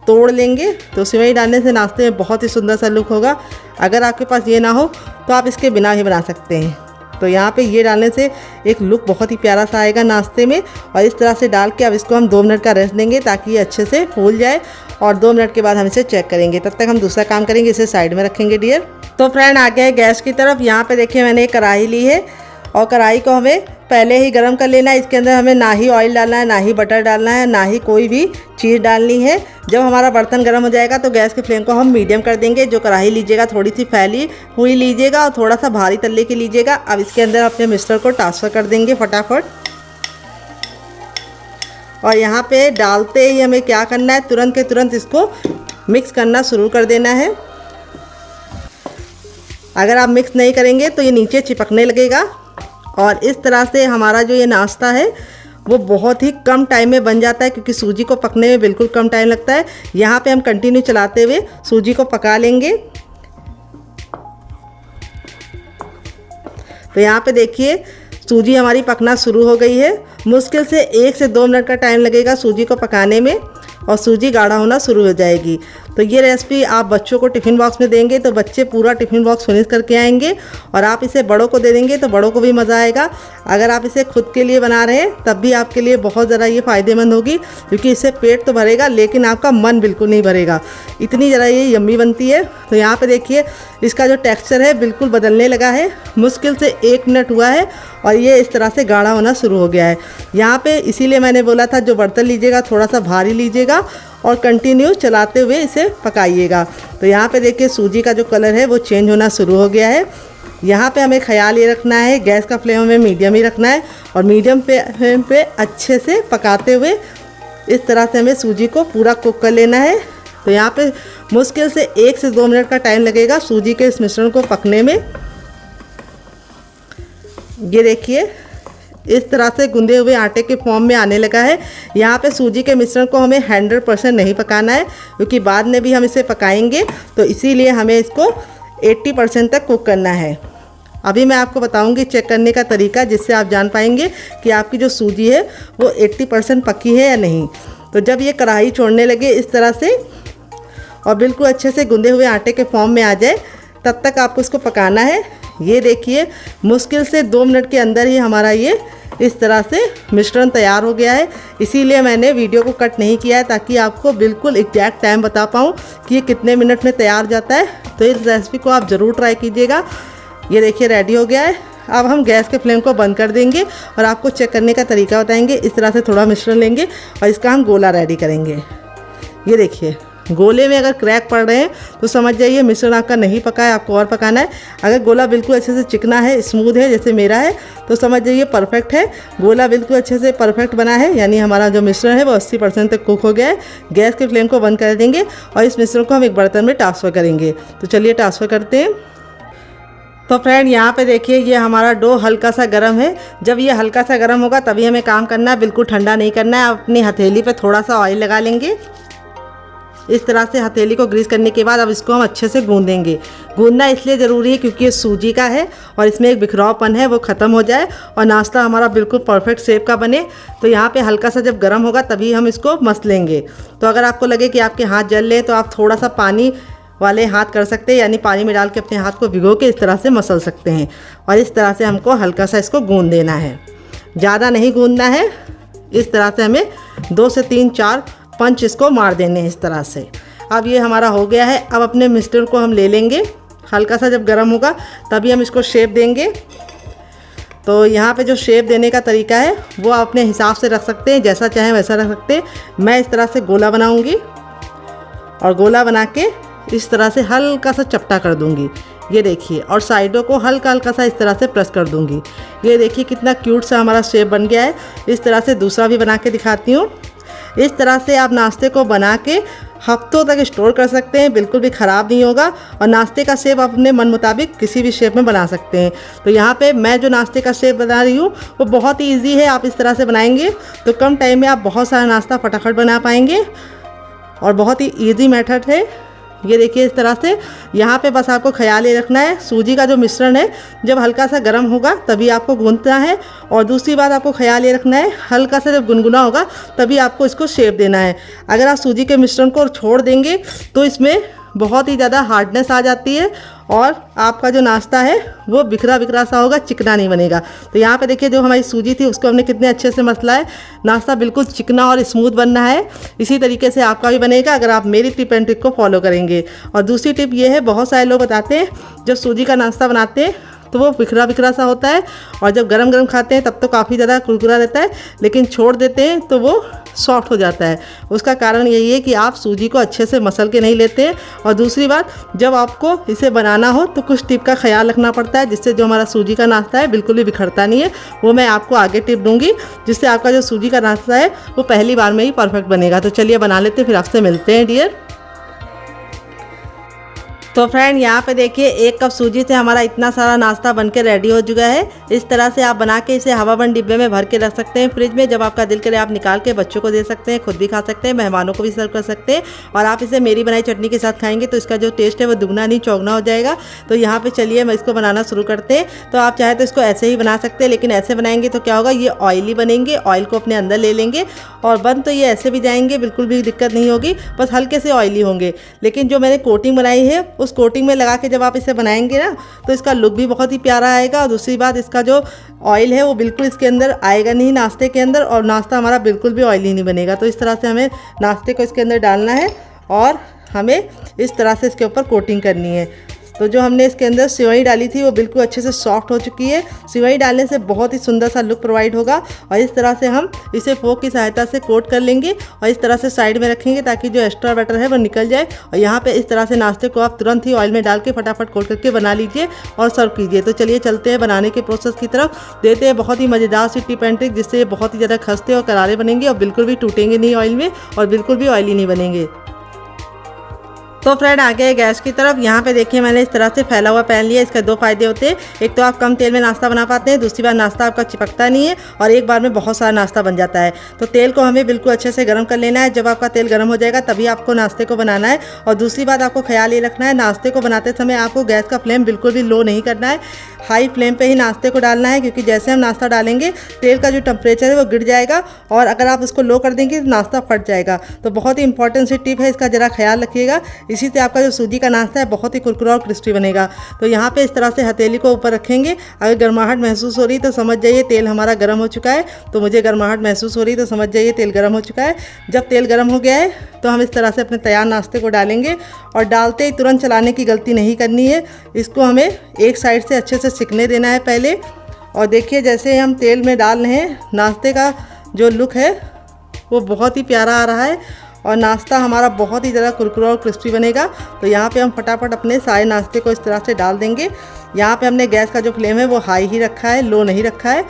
तोड़ लेंगे। तो सेवई डालने से नाश्ते में बहुत ही सुंदर सा लुक होगा। अगर आपके पास ये ना हो तो आप इसके बिना भी बना सकते हैं। तो यहाँ पे ये डालने से एक लुक बहुत ही प्यारा सा आएगा नाश्ते में। और इस तरह से डाल के अब इसको हम 2 मिनट का रेस्ट देंगे ताकि ये अच्छे से फूल जाए। और 2 मिनट के बाद हम इसे चेक करेंगे। तब तक हम दूसरा काम करेंगे, इसे साइड में रखेंगे डियर। तो फ्रेंड आ गए गैस की तरफ। यहाँ पे देखिए मैंने एक कढ़ाई ली है और कढ़ाई को हमें पहले ही गर्म कर लेना है। इसके अंदर हमें ना ही ऑयल डालना है, ना ही बटर डालना है, ना ही कोई भी चीज़ डालनी है। जब हमारा बर्तन गर्म हो जाएगा तो गैस की फ्लेम को हम मीडियम कर देंगे। जो कढ़ाई लीजिएगा थोड़ी सी फैली हुई लीजिएगा और थोड़ा सा भारी तल्ले की लीजिएगा। अब इसके अंदर अपने मिक्सचर को ट्रांसफ़र कर देंगे फटाफट। और यहाँ पे डालते ही हमें क्या करना है, तुरंत के तुरंत इसको मिक्स करना शुरू कर देना है। अगर आप मिक्स नहीं करेंगे तो ये नीचे चिपकने लगेगा। और इस तरह से हमारा जो ये नाश्ता है वो बहुत ही कम टाइम में बन जाता है, क्योंकि सूजी को पकने में बिल्कुल कम टाइम लगता है। यहाँ पे हम कंटिन्यू चलाते हुए सूजी को पका लेंगे। तो यहाँ पे देखिए सूजी हमारी पकना शुरू हो गई है। मुश्किल से 1 से 2 मिनट का टाइम लगेगा सूजी को पकाने में और सूजी गाढ़ा होना शुरू हो जाएगी। तो ये रेसिपी आप बच्चों को टिफ़िन बॉक्स में देंगे तो बच्चे पूरा टिफ़िन बॉक्स फिनिश करके आएंगे। और आप इसे बड़ों को दे देंगे तो बड़ों को भी मज़ा आएगा। अगर आप इसे खुद के लिए बना रहे हैं तब भी आपके लिए बहुत ज़्यादा ये फ़ायदेमंद होगी, क्योंकि इससे पेट तो भरेगा लेकिन आपका मन बिल्कुल नहीं भरेगा। इतनी ज़रा ये यम्मी बनती है। तो यहाँ पर देखिए इसका जो टेक्स्चर है बिल्कुल बदलने लगा है। मुश्किल से 1 मिनट हुआ है और ये इस तरह से गाढ़ा होना शुरू हो गया है। यहाँ पे इसीलिए मैंने बोला था जो बर्तन लीजिएगा थोड़ा सा भारी लीजिएगा और कंटिन्यू चलाते हुए इसे पकाइएगा। तो यहाँ पे देखिए सूजी का जो कलर है वो चेंज होना शुरू हो गया है। यहाँ पे हमें ख्याल ये रखना है गैस का फ्लेम हमें मीडियम ही रखना है और मीडियम फ्लेम पे अच्छे से पकाते हुए इस तरह से हमें सूजी को पूरा कुक कर लेना है। तो यहाँ पे मुश्किल से 1 से 2 मिनट का टाइम लगेगा सूजी के इस मिश्रण को पकने में। ये देखिए इस तरह से गूंदे हुए आटे के फॉर्म में आने लगा है। यहाँ पे सूजी के मिश्रण को हमें 100% नहीं पकाना है, क्योंकि बाद में भी हम इसे पकाएंगे। तो इसीलिए हमें इसको 80% तक कुक करना है। अभी मैं आपको बताऊंगी चेक करने का तरीका, जिससे आप जान पाएंगे कि आपकी जो सूजी है वो 80% पकी है या नहीं। तो जब ये कढ़ाई छोड़ने लगे इस तरह से और बिल्कुल अच्छे से गूंदे हुए आटे के फॉर्म में आ जाए, तब तक आपको इसको पकाना है। ये देखिए मुश्किल से 2 मिनट के अंदर ही हमारा ये इस तरह से मिश्रण तैयार हो गया है। इसीलिए मैंने वीडियो को कट नहीं किया है, ताकि आपको बिल्कुल एग्जैक्ट टाइम बता पाऊँ कि ये कितने मिनट में तैयार जाता है। तो इस रेसिपी को आप ज़रूर ट्राई कीजिएगा। ये देखिए रेडी हो गया है। अब हम गैस के फ्लेम को बंद कर देंगे और आपको चेक करने का तरीका बताएंगे। इस तरह से थोड़ा मिश्रण लेंगे और इसका हम गोला रेडी करेंगे। ये देखिए गोले में अगर क्रैक पड़ रहे हैं तो समझ जाइए मिश्रण आपका नहीं पका है, आपको और पकाना है। अगर गोला बिल्कुल अच्छे से चिकना है, स्मूथ है जैसे मेरा है, तो समझ जाइए परफेक्ट है। गोला बिल्कुल अच्छे से परफेक्ट बना है, यानी हमारा जो मिश्रण है वो 80% तक कुक हो गया है। गैस के फ्लेम को बंद कर देंगे और इस मिश्रण को हम एक बर्तन में ट्रांसफ़र करेंगे। तो चलिए ट्रांसफ़र करते हैं। तो फ्रेंड यहाँ पे देखिए ये हमारा डो हल्का सा गर्म है। जब ये हल्का सा गर्म होगा तभी हमें काम करना है, बिल्कुल ठंडा नहीं करना है। आप अपनी हथेली पे थोड़ा सा ऑयल लगा लेंगे। इस तरह से हथेली को ग्रीस करने के बाद अब इसको हम अच्छे से गूंदेंगे। गूंदना इसलिए ज़रूरी है क्योंकि ये सूजी का है और इसमें एक बिखरावपन है वो ख़त्म हो जाए और नाश्ता हमारा बिल्कुल परफेक्ट शेप का बने। तो यहाँ पे हल्का सा जब गर्म होगा तभी हम इसको मस लेंगे। तो अगर आपको लगे कि आपके हाथ जल लें तो आप थोड़ा सा पानी वाले हाथ कर सकते हैं, यानी पानी में डाल के अपने हाथ को भिगो के इस तरह से मसल सकते हैं। और इस तरह से हमको हल्का सा इसको गूंद देना है, ज़्यादा नहीं गूंदना है। इस तरह से हमें 2 से 3-4 पंच इसको मार देने हैं इस तरह से। अब ये हमारा हो गया है। अब अपने मिक्सचर को हम ले लेंगे। हल्का सा जब गर्म होगा तभी हम इसको शेप देंगे। तो यहाँ पे जो शेप देने का तरीका है वो आप अपने हिसाब से रख सकते हैं, जैसा चाहें वैसा रख सकते हैं। मैं इस तरह से गोला बनाऊंगी और गोला बना के इस तरह से हल्का सा चपटा कर दूंगी, ये देखिए, और साइडों को हल्का हल्का सा इस तरह से प्रेस कर दूंगी। ये देखिए कितना क्यूट सा हमारा शेप बन गया है। इस तरह से दूसरा भी बना के दिखाती हूँ। इस तरह से आप नाश्ते को बना के हफ्तों तक स्टोर कर सकते हैं, बिल्कुल भी ख़राब नहीं होगा। और नाश्ते का शेप आप अपने मन मुताबिक किसी भी शेप में बना सकते हैं। तो यहाँ पे मैं जो नाश्ते का शेप बना रही हूँ वो बहुत ही ईजी है। आप इस तरह से बनाएंगे तो कम टाइम में आप बहुत सारा नाश्ता फटाफट बना पाएंगे और बहुत ही ईजी मेथड है। ये देखिए इस तरह से। यहाँ पे बस आपको ख्याल ये रखना है, सूजी का जो मिश्रण है जब हल्का सा गर्म होगा तभी आपको गूंथना है। और दूसरी बात आपको ख्याल ये रखना है, हल्का सा जब गुनगुना होगा तभी आपको इसको शेप देना है। अगर आप सूजी के मिश्रण को छोड़ देंगे तो इसमें बहुत ही ज़्यादा हार्डनेस आ जाती है और आपका जो नाश्ता है वो बिखरा बिखरा सा होगा, चिकना नहीं बनेगा। तो यहाँ पे देखिए जो हमारी सूजी थी उसको हमने कितने अच्छे से मसला है, नाश्ता बिल्कुल चिकना और स्मूथ बनना है। इसी तरीके से आपका भी बनेगा अगर आप मेरी टिप एंड ट्रिक को फॉलो करेंगे। और दूसरी टिप ये है, बहुत सारे लोग बताते हैं जब सूजी का नाश्ता बनाते हैं तो वो बिखरा बिखरा सा होता है और जब गरम गरम खाते हैं तब तो काफ़ी ज़्यादा कुरकुरा रहता है, लेकिन छोड़ देते हैं तो वो सॉफ्ट हो जाता है। उसका कारण यही है कि आप सूजी को अच्छे से मसल के नहीं लेते हैं। और दूसरी बात, जब आपको इसे बनाना हो तो कुछ टिप का ख्याल रखना पड़ता है जिससे जो हमारा सूजी का नाश्ता है बिल्कुल भी बिखरता नहीं है। वो मैं आपको आगे टिप दूंगी जिससे आपका जो सूजी का नाश्ता है वो पहली बार में ही परफेक्ट बनेगा। तो चलिए बना लेते हैं, फिर आपसे मिलते हैं डियर। तो फ्रेंड यहाँ पे देखिए 1 कप सूजी से हमारा इतना सारा नाश्ता बनके रेडी हो चुका है। इस तरह से आप बना के इसे हवाबंद डिब्बे में भर के रख सकते हैं फ्रिज में। जब आपका दिल करे आप निकाल के बच्चों को दे सकते हैं, खुद भी खा सकते हैं, मेहमानों को भी सर्व कर सकते हैं। और आप इसे मेरी बनाई चटनी के साथ खाएंगे तो इसका जो टेस्ट है वो दुगना नहीं चौगुना हो जाएगा। तो यहाँ पर चलिए मैं इसको बनाना शुरू करते हैं। तो आप चाहे तो इसको ऐसे ही बना सकते हैं, लेकिन ऐसे बनाएंगे तो क्या होगा, ये ऑयली बनेंगे, ऑयल को अपने अंदर ले लेंगे और बन तो ये ऐसे भी जाएंगे, बिल्कुल भी दिक्कत नहीं होगी, बस हल्के से ऑयली होंगे। लेकिन जो मैंने कोटिंग बनाई है उस कोटिंग में लगा के जब आप इसे बनाएंगे ना तो इसका लुक भी बहुत ही प्यारा आएगा। और दूसरी बात, इसका जो ऑयल है वो बिल्कुल इसके अंदर आएगा नहीं नाश्ते के अंदर, और नाश्ता हमारा बिल्कुल भी ऑयली नहीं बनेगा। तो इस तरह से हमें नाश्ते को इसके अंदर डालना है और हमें इस तरह से इसके ऊपर कोटिंग करनी है। तो जो हमने इसके अंदर सेवई डाली थी वो बिल्कुल अच्छे से सॉफ्ट हो चुकी है। सेवई डालने से बहुत ही सुंदर सा लुक प्रोवाइड होगा। और इस तरह से हम इसे फोक की सहायता से कोट कर लेंगे और इस तरह से साइड में रखेंगे ताकि जो एक्स्ट्रा बैटर है वो निकल जाए। और यहाँ पे इस तरह से नाश्ते को आप तुरंत ही ऑयल में डाल के फटाफट कोट करके बना लीजिए और सर्व कीजिए। तो चलिए चलते हैं बनाने के प्रोसेस की तरफ, देते हैं बहुत ही मज़ेदार सी टिप एंड ट्रिक जिससे बहुत ही ज़्यादा खस्ते और करारे बनेंगे और बिल्कुल भी टूटेंगे नहीं ऑयल में और बिल्कुल भी ऑयली नहीं बनेंगे। तो फ्रेंड आ गए गैस की तरफ। यहाँ पे देखिए मैंने इस तरह से फैला हुआ पैन लिया। इसके 2 फ़ायदे होते हैं, एक तो आप कम तेल में नाश्ता बना पाते हैं, दूसरी बार नाश्ता आपका चिपकता नहीं है और एक बार में बहुत सारा नाश्ता बन जाता है। तो तेल को हमें बिल्कुल अच्छे से गर्म कर लेना है। जब आपका तेल गर्म हो जाएगा तभी आपको नाश्ते को बनाना है। और दूसरी बात आपको ख्याल ये रखना है, नाश्ते को बनाते समय आपको गैस का फ्लेम बिल्कुल भी लो नहीं करना है, हाई फ्लेम पे ही नाश्ते को डालना है, क्योंकि जैसे हम नाश्ता डालेंगे तेल का जो टेम्परेचर है वो गिर जाएगा और अगर आप उसको लो कर देंगे तो नाश्ता फट जाएगा। तो बहुत ही इंपॉर्टेंट सी टिप है, इसका ज़रा ख्याल रखिएगा। इसी से आपका जो सूजी का नाश्ता है बहुत ही कुरकुरा और क्रिस्पी बनेगा। तो यहाँ पे इस तरह से हथेली को ऊपर रखेंगे। अगर गर्माहट महसूस हो रही तो समझ जाइए तेल हमारा गर्म हो चुका है। तो मुझे गर्माहट महसूस हो रही तो समझ जाइए तेल गर्म हो चुका है। जब तेल गर्म हो गया है तो हम इस तरह से अपने तैयार नाश्ते को डालेंगे और डालते ही तुरंत चलाने की गलती नहीं करनी है। इसको हमें एक साइड से अच्छे से सिकने देना है पहले। और देखिए जैसे हम तेल में डाल रहे हैं, नाश्ते का जो लुक है वो बहुत ही प्यारा आ रहा है और नाश्ता हमारा बहुत ही ज़्यादा कुरकुरा और क्रिस्पी बनेगा। तो यहाँ पे हम फटाफट अपने सारे नाश्ते को इस तरह से डाल देंगे। यहाँ पे हमने गैस का जो फ्लेम है वो हाई ही रखा है, लो नहीं रखा है,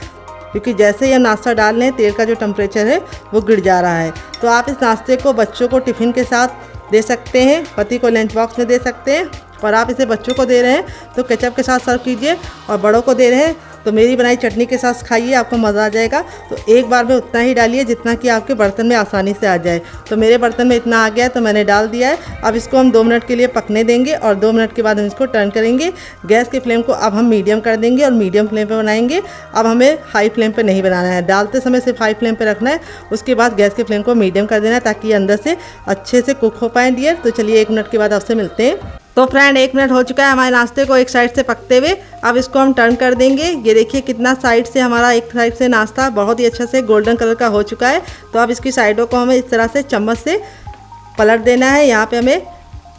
क्योंकि जैसे ही हम नाश्ता डाल रहे हैं तेल का जो टेम्परेचर है वो गिर जा रहा है। तो आप इस नाश्ते को बच्चों को टिफ़िन के साथ दे सकते हैं, पति को लंच बॉक्स में दे सकते हैं, और आप इसे बच्चों को दे रहे हैं तो केचप के साथ सर्व कीजिए, और बड़ों को दे रहे हैं तो मेरी बनाई चटनी के साथ खाइए, आपको मज़ा आ जाएगा। तो एक बार में उतना ही डालिए जितना कि आपके बर्तन में आसानी से आ जाए। तो मेरे बर्तन में इतना आ गया है तो मैंने डाल दिया है। अब इसको हम 2 मिनट के लिए पकने देंगे और 2 मिनट के बाद हम इसको टर्न करेंगे। गैस के फ्लेम को अब हम मीडियम कर देंगे और मीडियम फ्लेम पे बनाएंगे। अब हमें हाई फ्लेम पे नहीं बनाना है, डालते समय सिर्फ हाई फ्लेम पे रखना है, उसके बाद गैस के फ्लेम को मीडियम कर देना है ताकि ये अंदर से अच्छे से कुक हो पाए डियर। तो चलिए 1 मिनट के बाद आपसे मिलते हैं। तो फ्रेंड 1 मिनट हो चुका है हमारे नाश्ते को एक साइड से पकते हुए। अब इसको हम टर्न कर देंगे। ये देखिए कितना साइड से हमारा एक साइड से नाश्ता बहुत ही अच्छा से गोल्डन कलर का हो चुका है। तो अब इसकी साइडों को हमें इस तरह से चम्मच से पलट देना है। यहाँ पे हमें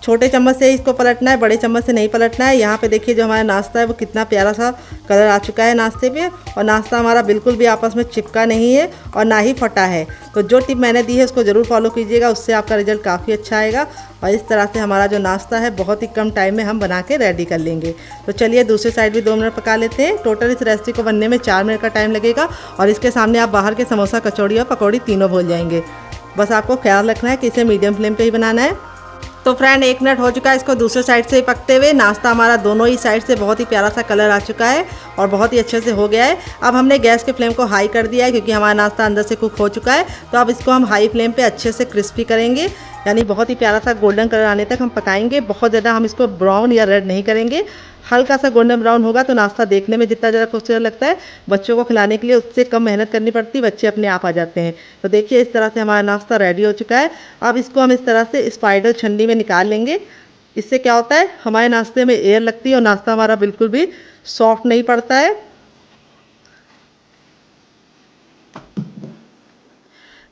छोटे चम्मच से इसको पलटना है, बड़े चम्मच से नहीं पलटना है। यहाँ पे देखिए जो हमारा नाश्ता है वो कितना प्यारा सा कलर आ चुका है नाश्ते पे, और नाश्ता हमारा बिल्कुल भी आपस में चिपका नहीं है और ना ही फटा है। तो जो टिप मैंने दी है उसको ज़रूर फॉलो कीजिएगा, उससे आपका रिजल्ट काफ़ी अच्छा आएगा। और इस तरह से हमारा जो नाश्ता है बहुत ही कम टाइम में हम बना के रेडी कर लेंगे। तो चलिए दूसरी साइड भी 2 मिनट पका लेते हैं। टोटल इस रेसिपी को बनने में 4 मिनट का टाइम लगेगा, और इसके सामने आप बाहर के समोसा, कचौड़ी और पकौड़ी तीनों भूल जाएंगे। बस आपको ख्याल रखना है कि इसे मीडियम फ्लेम पे ही बनाना है। तो फ्रेंड 1 मिनट हो चुका है इसको दूसरे साइड से ही पकते हुए। नाश्ता हमारा दोनों ही साइड से बहुत ही प्यारा सा कलर आ चुका है और बहुत ही अच्छे से हो गया है। अब हमने गैस के फ्लेम को हाई कर दिया है क्योंकि हमारा नाश्ता अंदर से कुक हो चुका है। तो अब इसको हम हाई फ्लेम पे अच्छे से क्रिस्पी करेंगे, यानी बहुत ही प्यारा सा गोल्डन कलर आने तक हम पकाएंगे। बहुत ज़्यादा हम इसको ब्राउन या रेड नहीं करेंगे, हल्का सा गोल्डन ब्राउन होगा तो नाश्ता देखने में जितना ज़्यादा खूबसूरत लगता है, बच्चों को खिलाने के लिए उससे कम मेहनत करनी पड़ती है, बच्चे अपने आप आ जाते हैं। तो देखिए इस तरह से हमारा नाश्ता रेडी हो चुका है। अब इसको हम इस तरह से स्पाइडर छन्नी में निकाल लेंगे। इससे क्या होता है, हमारे नाश्ते में एयर लगती है और नाश्ता हमारा बिल्कुल भी सॉफ्ट नहीं पड़ता है।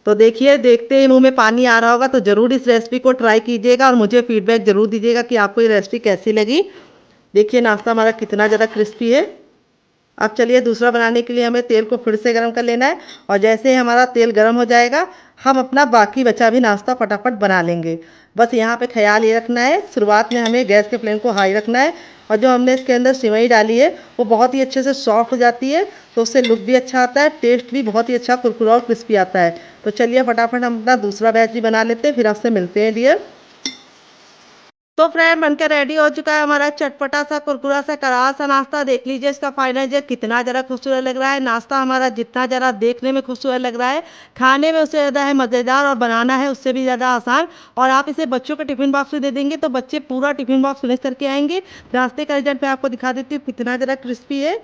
तो देखिए देखते ही मुंह में पानी आ रहा होगा, तो ज़रूर इस रेसिपी को ट्राई कीजिएगा और मुझे फीडबैक ज़रूर दीजिएगा कि आपको ये रेसिपी कैसी लगी। देखिए नाश्ता हमारा कितना ज़्यादा क्रिस्पी है। अब चलिए दूसरा बनाने के लिए हमें तेल को फिर से गर्म कर लेना है, और जैसे ही हमारा तेल गर्म हो जाएगा हम अपना बाकी बचा भी नाश्ता फटाफट बना लेंगे। बस यहाँ पे ख्याल ये रखना है, शुरुआत में हमें गैस के फ्लेम को हाई रखना है, और जो हमने इसके अंदर सिवई डाली है वो बहुत ही अच्छे से सॉफ्ट हो जाती है, तो उससे लुक भी अच्छा आता है, टेस्ट भी बहुत ही अच्छा कुरकुरा और क्रिस्पी आता है। तो चलिए फटाफट हम अपना दूसरा बैच भी बना लेते हैं, फिर आपसे मिलते हैं डियर। तो फ्रेंड बनकर रेडी हो चुका है हमारा चटपटा सा कुरकुरा सा करारा सा नाश्ता। देख लीजिए इसका फाइनल रिजल्ट कितना ज़रा खूबसूरत लग रहा है। नाश्ता हमारा जितना ज़रा देखने में खूबसूरत लग रहा है, खाने में उससे ज़्यादा है मज़ेदार, और बनाना है उससे भी ज़्यादा आसान। और आप इसे बच्चों के टिफ़िन बॉक्स में दे देंगे तो बच्चे पूरा टिफ़िन बॉक्स फिनिश करके आएंगे। नाश्ते का रिजल्ट मैं आपको दिखा देती हूँ कितना ज़रा क्रिस्पी है।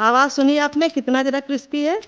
आवाज़ सुनिए आपने, कितना ज़रा क्रिस्पी है,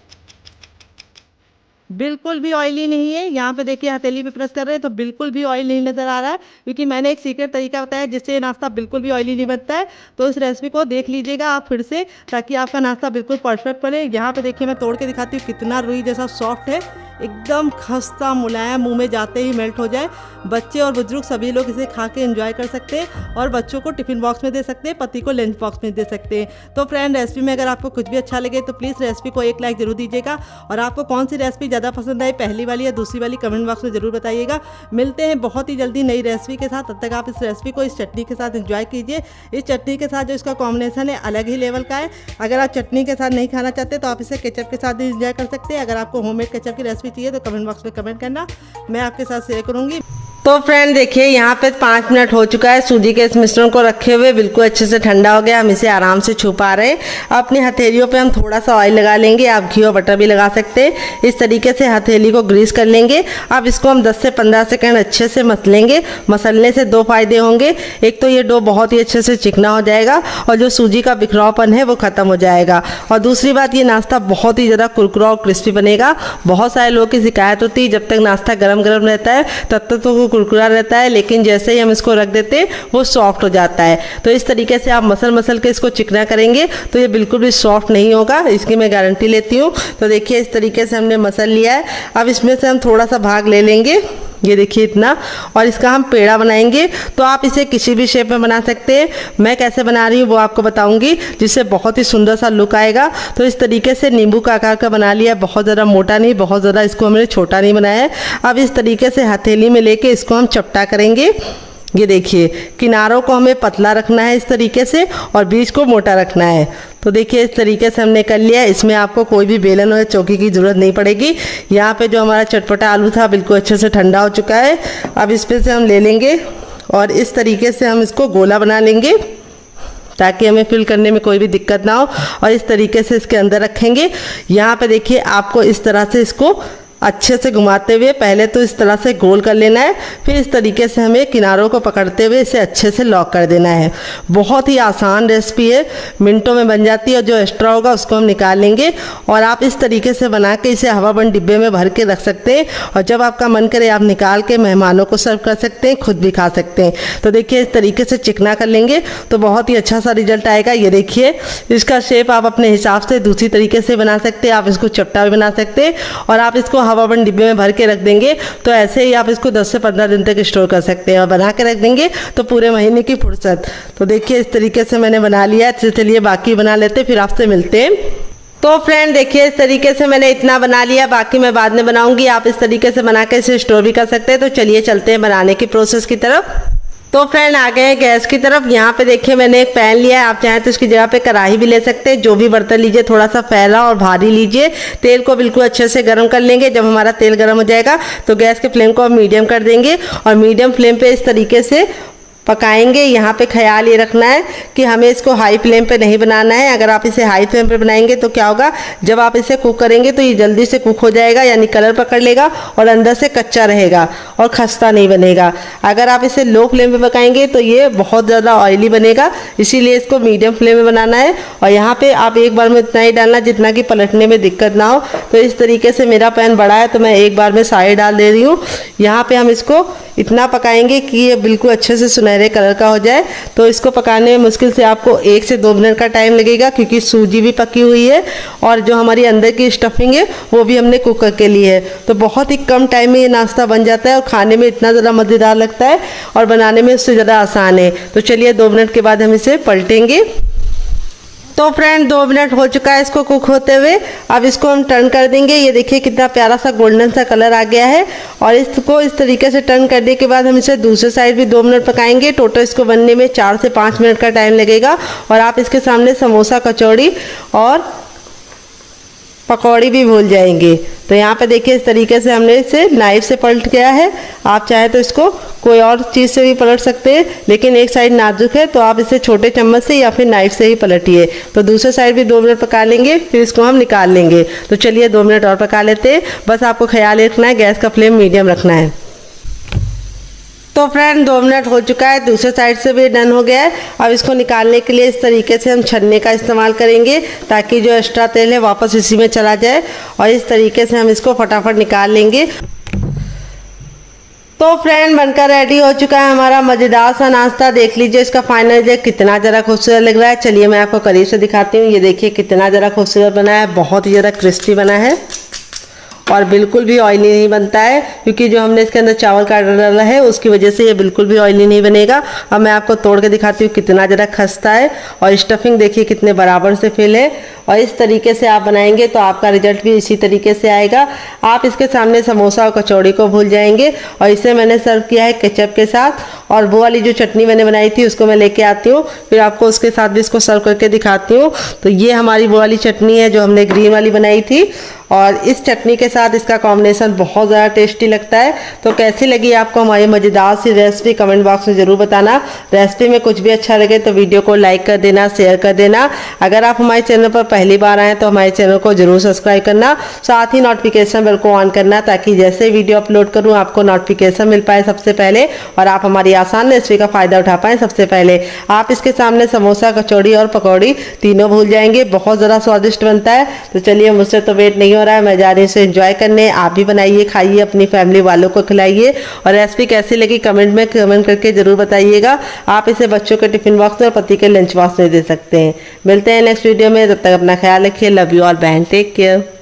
बिल्कुल भी ऑयली नहीं है। यहाँ पे देखिए हथेली पे प्रेस कर रहे हैं तो बिल्कुल भी ऑयल नहीं नज़र आ रहा है, क्योंकि मैंने एक सीक्रेट तरीका बताया जिससे ये नाश्ता बिल्कुल भी ऑयली नहीं बनता है। तो इस रेसिपी को देख लीजिएगा आप फिर से, ताकि आपका नाश्ता बिल्कुल परफेक्ट बने। यहाँ पे देखिए मैं तोड़ के दिखाती हूँ कितना रुई जैसा सॉफ्ट है, एकदम खस्ता मुलायम, मुंह में जाते ही मेल्ट हो जाए। बच्चे और बुजुर्ग सभी लोग इसे खा के एंजॉय कर सकते हैं, और बच्चों को टिफ़िन बॉक्स में दे सकते हैं, पति को लंच बॉक्स में दे सकते हैं। तो फ्रेंड रेसिपी में अगर आपको कुछ भी अच्छा लगे तो प्लीज़ रेसिपी को एक लाइक जरूर दीजिएगा, और आपको कौन सी रेसिपी ज़्यादा पसंद आई, पहली वाली या दूसरी वाली, कमेंट बॉक्स में ज़रूर बताइएगा। मिलते हैं बहुत ही जल्दी नई रेसिपी के साथ, तब तक आप इस रेसिपी को इस चटनी के साथ एंजॉय कीजिए। इस चटनी के साथ जो इसका कॉम्बिनेशन है अलग ही लेवल का है। अगर आप चटनी के साथ नहीं खाना चाहते तो आप इसे केचप के साथ भी एंजॉय कर सकते हैं। अगर आपको होममेड केचप की रेसिपी चाहिए तो कमेंट बॉक्स में कमेंट करना, मैं आपके साथ शेयर करूंगी। तो फ्रेंड देखिए यहाँ पे 5 मिनट हो चुका है सूजी के इस मिश्रण को रखे हुए, बिल्कुल अच्छे से ठंडा हो गया। हम इसे आराम से छू पा रहे हैं। अपनी हथेलियों पे हम थोड़ा सा ऑयल लगा लेंगे, आप घी और बटर भी लगा सकते हैं। इस तरीके से हथेली को ग्रीस कर लेंगे। अब इसको हम 10 से 15 सेकंड अच्छे से मसलेंगे। मसलने से 2 फायदे होंगे, एक तो ये डो बहुत ही अच्छे से चिकना हो जाएगा और जो सूजी का बिखरावपन है वो खत्म हो जाएगा, और दूसरी बात ये नाश्ता बहुत ही ज़्यादा कुरकुरा और क्रिस्पी बनेगा। बहुत सारे लोगों की शिकायत होती है जब तक नाश्ता गर्म गर्म रहता है तब तक तो वो कुरकुरा रहता है, लेकिन जैसे ही हम इसको रख देते हैं वो सॉफ्ट हो जाता है। तो इस तरीके से आप मसल के इसको चिकना करेंगे तो ये बिल्कुल भी सॉफ्ट नहीं होगा, इसकी मैं गारंटी लेती हूँ। तो देखिए इस तरीके से हमने मसल लिया है। अब इसमें से हम थोड़ा सा भाग ले लेंगे, ये देखिए इतना, और इसका हम पेड़ा बनाएंगे। तो आप इसे किसी भी शेप में बना सकते हैं। मैं कैसे बना रही हूँ वो आपको बताऊंगी, जिससे बहुत ही सुंदर सा लुक आएगा। तो इस तरीके से नींबू का आकार का बना लिया, बहुत ज़्यादा मोटा नहीं, बहुत ज़्यादा इसको हमने छोटा नहीं बनाया है। अब इस तरीके से हथेली में लेके इसको हम चपटा करेंगे। ये देखिए किनारों को हमें पतला रखना है इस तरीके से, और बीच को मोटा रखना है। तो देखिए इस तरीके से हमने कर लिया। इसमें आपको कोई भी बेलन और चौकी की ज़रूरत नहीं पड़ेगी। यहाँ पे जो हमारा चटपटा आलू था बिल्कुल अच्छे से ठंडा हो चुका है। अब इस पे से हम ले लेंगे और इस तरीके से हम इसको गोला बना लेंगे, ताकि हमें फिल करने में कोई भी दिक्कत ना हो, और इस तरीके से इसके अंदर रखेंगे। यहाँ पे देखिए आपको इस तरह से इसको अच्छे से घुमाते हुए पहले तो इस तरह से गोल कर लेना है, फिर इस तरीके से हमें किनारों को पकड़ते हुए इसे अच्छे से लॉक कर देना है। बहुत ही आसान रेसिपी है, मिनटों में बन जाती है। और जो एक्स्ट्रा होगा उसको हम निकाल लेंगे, और आप इस तरीके से बना के इसे हवाबंद डिब्बे में भर के रख सकते हैं, और जब आपका मन करे आप निकाल के मेहमानों को सर्व कर सकते हैं, खुद भी खा सकते हैं। तो देखिए इस तरीके से चिकना कर लेंगे तो बहुत ही अच्छा सा रिजल्ट आएगा। ये देखिए इसका शेप आप अपने हिसाब से दूसरी तरीके से बना सकते हैं, आप इसको चपटा भी बना सकते हैं, और आप इसको हवा बंद डिब्बे में भर के रख देंगे तो ऐसे ही आप इसको 10 से 15 दिन तक स्टोर कर सकते हैं और बना के रख देंगे तो पूरे महीने की फुर्सत। तो देखिए इस तरीके से मैंने बना लिया। चलिए बाकी बना लेते फिर आपसे मिलते हैं। तो फ्रेंड देखिए इस तरीके से मैंने इतना बना लिया, बाकी मैं बाद में बनाऊंगी। आप इस तरीके से बना के इसे स्टोर भी कर सकते हैं। तो चलिए चलते हैं बनाने की प्रोसेस की तरफ। तो फ्रेंड आ गए हैं गैस की तरफ। यहाँ पे देखिए मैंने एक पैन लिया है, आप चाहें तो इसकी जगह पे कढ़ाई भी ले सकते हैं। जो भी बर्तन लीजिए थोड़ा सा फैला और भारी लीजिए। तेल को बिल्कुल अच्छे से गर्म कर लेंगे। जब हमारा तेल गर्म हो जाएगा तो गैस के फ्लेम को हम मीडियम कर देंगे और मीडियम फ्लेम पे इस तरीके से पकाएंगे। यहाँ पे ख्याल ये रखना है कि हमें इसको हाई फ्लेम पे नहीं बनाना है। अगर आप इसे हाई फ्लेम पे बनाएंगे तो क्या होगा, जब आप इसे कुक करेंगे तो ये जल्दी से कुक हो जाएगा, यानी कलर पकड़ लेगा और अंदर से कच्चा रहेगा और खस्ता नहीं बनेगा। अगर आप इसे लो फ्लेम पे पकाएंगे तो ये बहुत ज़्यादा ऑयली बनेगा, इसीलिए इसको मीडियम फ्लेम में बनाना है। और यहाँ पर आप एक बार में इतना ही डालना जितना कि पलटने में दिक्कत ना हो। तो इस तरीके से मेरा पैन बड़ा है तो मैं एक बार में सारे डाल दे रही हूँ। यहाँ पर हम इसको इतना पकाएंगे कि ये बिल्कुल अच्छे से सुनहरे कलर का हो जाए। तो इसको पकाने में मुश्किल से आपको 1 से 2 मिनट का टाइम लगेगा, क्योंकि सूजी भी पकी हुई है और जो हमारी अंदर की स्टफिंग है वो भी हमने कुक करके ली है। तो बहुत ही कम टाइम में ये नाश्ता बन जाता है और खाने में इतना ज़्यादा मज़ेदार लगता है और बनाने में उससे ज़्यादा आसान है। तो चलिए 2 मिनट के बाद हम इसे पलटेंगे। तो फ्रेंड 2 मिनट हो चुका है इसको कुक होते हुए। अब इसको हम टर्न कर देंगे। ये देखिए कितना प्यारा सा गोल्डन सा कलर आ गया है। और इसको इस तरीके से टर्न करने के बाद हम इसे दूसरे साइड भी 2 मिनट पकाएंगे। टोटल इसको बनने में 4 से 5 मिनट का टाइम लगेगा। और आप इसके सामने समोसा, कचौड़ी और पकौड़ी भी भूल जाएंगे। तो यहाँ पे देखिए इस तरीके से हमने इसे नाइफ से पलट गया है। आप चाहे तो इसको कोई और चीज़ से भी पलट सकते हैं, लेकिन एक साइड नाजुक है तो आप इसे छोटे चम्मच से या फिर नाइफ से ही पलटिए। तो दूसरे साइड भी 2 मिनट पका लेंगे, फिर इसको हम निकाल लेंगे। तो चलिए 2 मिनट और पका लेते हैं। बस आपको ख्याल रखना है गैस का फ्लेम मीडियम रखना है। तो फ्रेंड 2 मिनट हो चुका है, दूसरे साइड से भी डन हो गया है। अब इसको निकालने के लिए इस तरीके से हम छन्ने का इस्तेमाल करेंगे ताकि जो एक्स्ट्रा तेल है वापस इसी में चला जाए। और इस तरीके से हम इसको फटाफट निकाल लेंगे। तो फ्रेंड बनकर रेडी हो चुका है हमारा मज़ेदार सा नाश्ता। देख लीजिए इसका फाइनल रिजल्ट कितना ज़रा खूबसूरत लग रहा है। चलिए मैं आपको करीब से दिखाती हूँ। ये देखिए कितना ज़रा खूबसूरत बना है, बहुत ही ज़्यादा क्रिस्पी बना है और बिल्कुल भी ऑयली नहीं बनता है, क्योंकि जो हमने इसके अंदर चावल का आटा डाला है उसकी वजह से ये बिल्कुल भी ऑयली नहीं बनेगा। अब मैं आपको तोड़ के दिखाती हूँ कितना ज़रा खस्ता है और स्टफिंग देखिए कितने बराबर से फिल है। और इस तरीके से आप बनाएंगे तो आपका रिजल्ट भी इसी तरीके से आएगा। आप इसके सामने समोसा और कचौड़ी को भूल जाएंगे। और इसे मैंने सर्व किया है केचप के साथ, और वो वाली जो चटनी मैंने बनाई थी उसको मैं लेके आती हूँ, फिर आपको उसके साथ भी इसको सर्व करके दिखाती हूँ। तो ये हमारी वो वाली चटनी है जो हमने ग्रीन वाली बनाई थी, और इस चटनी के साथ इसका कॉम्बिनेशन बहुत ज़्यादा टेस्टी लगता है। तो कैसी लगी आपको हमारी मज़ेदार सी रेसिपी कमेंट बॉक्स में ज़रूर बताना। रेसिपी में कुछ भी अच्छा लगे तो वीडियो को लाइक कर देना, शेयर कर देना। अगर आप हमारे चैनल पर पहली बार आएँ तो हमारे चैनल को ज़रूर सब्सक्राइब करना, साथ ही नोटिफिकेशन बेल को ऑन करना, ताकि जैसे वीडियो अपलोड करूँ आपको नोटिफिकेशन मिल पाए सबसे पहले और आप हमारी आसान रेसिपी का फ़ायदा उठा पाएँ सबसे पहले। आप इसके सामने समोसा, कचौड़ी और पकौड़ी तीनों भूल जाएंगे, बहुत ज़्यादा स्वादिष्ट बनता है। तो चलिए मुझसे तो वेट नहीं हो रहा है, मैं जा रही हूँ इसे एंजॉय करने। आप भी बनाइए, खाइए, अपनी फैमिली वालों को खिलाइए। और रेसिपी कैसी लगी कमेंट में कमेंट करके ज़रूर बताइएगा। आप इसे बच्चों के टिफिन बॉक्स में और पति के लंच बॉक्स में दे सकते हैं। मिलते हैं नेक्स्ट वीडियो में, तब तक अपना ख्याल रखिए। लव यू ऑल, बहन, टेक केयर।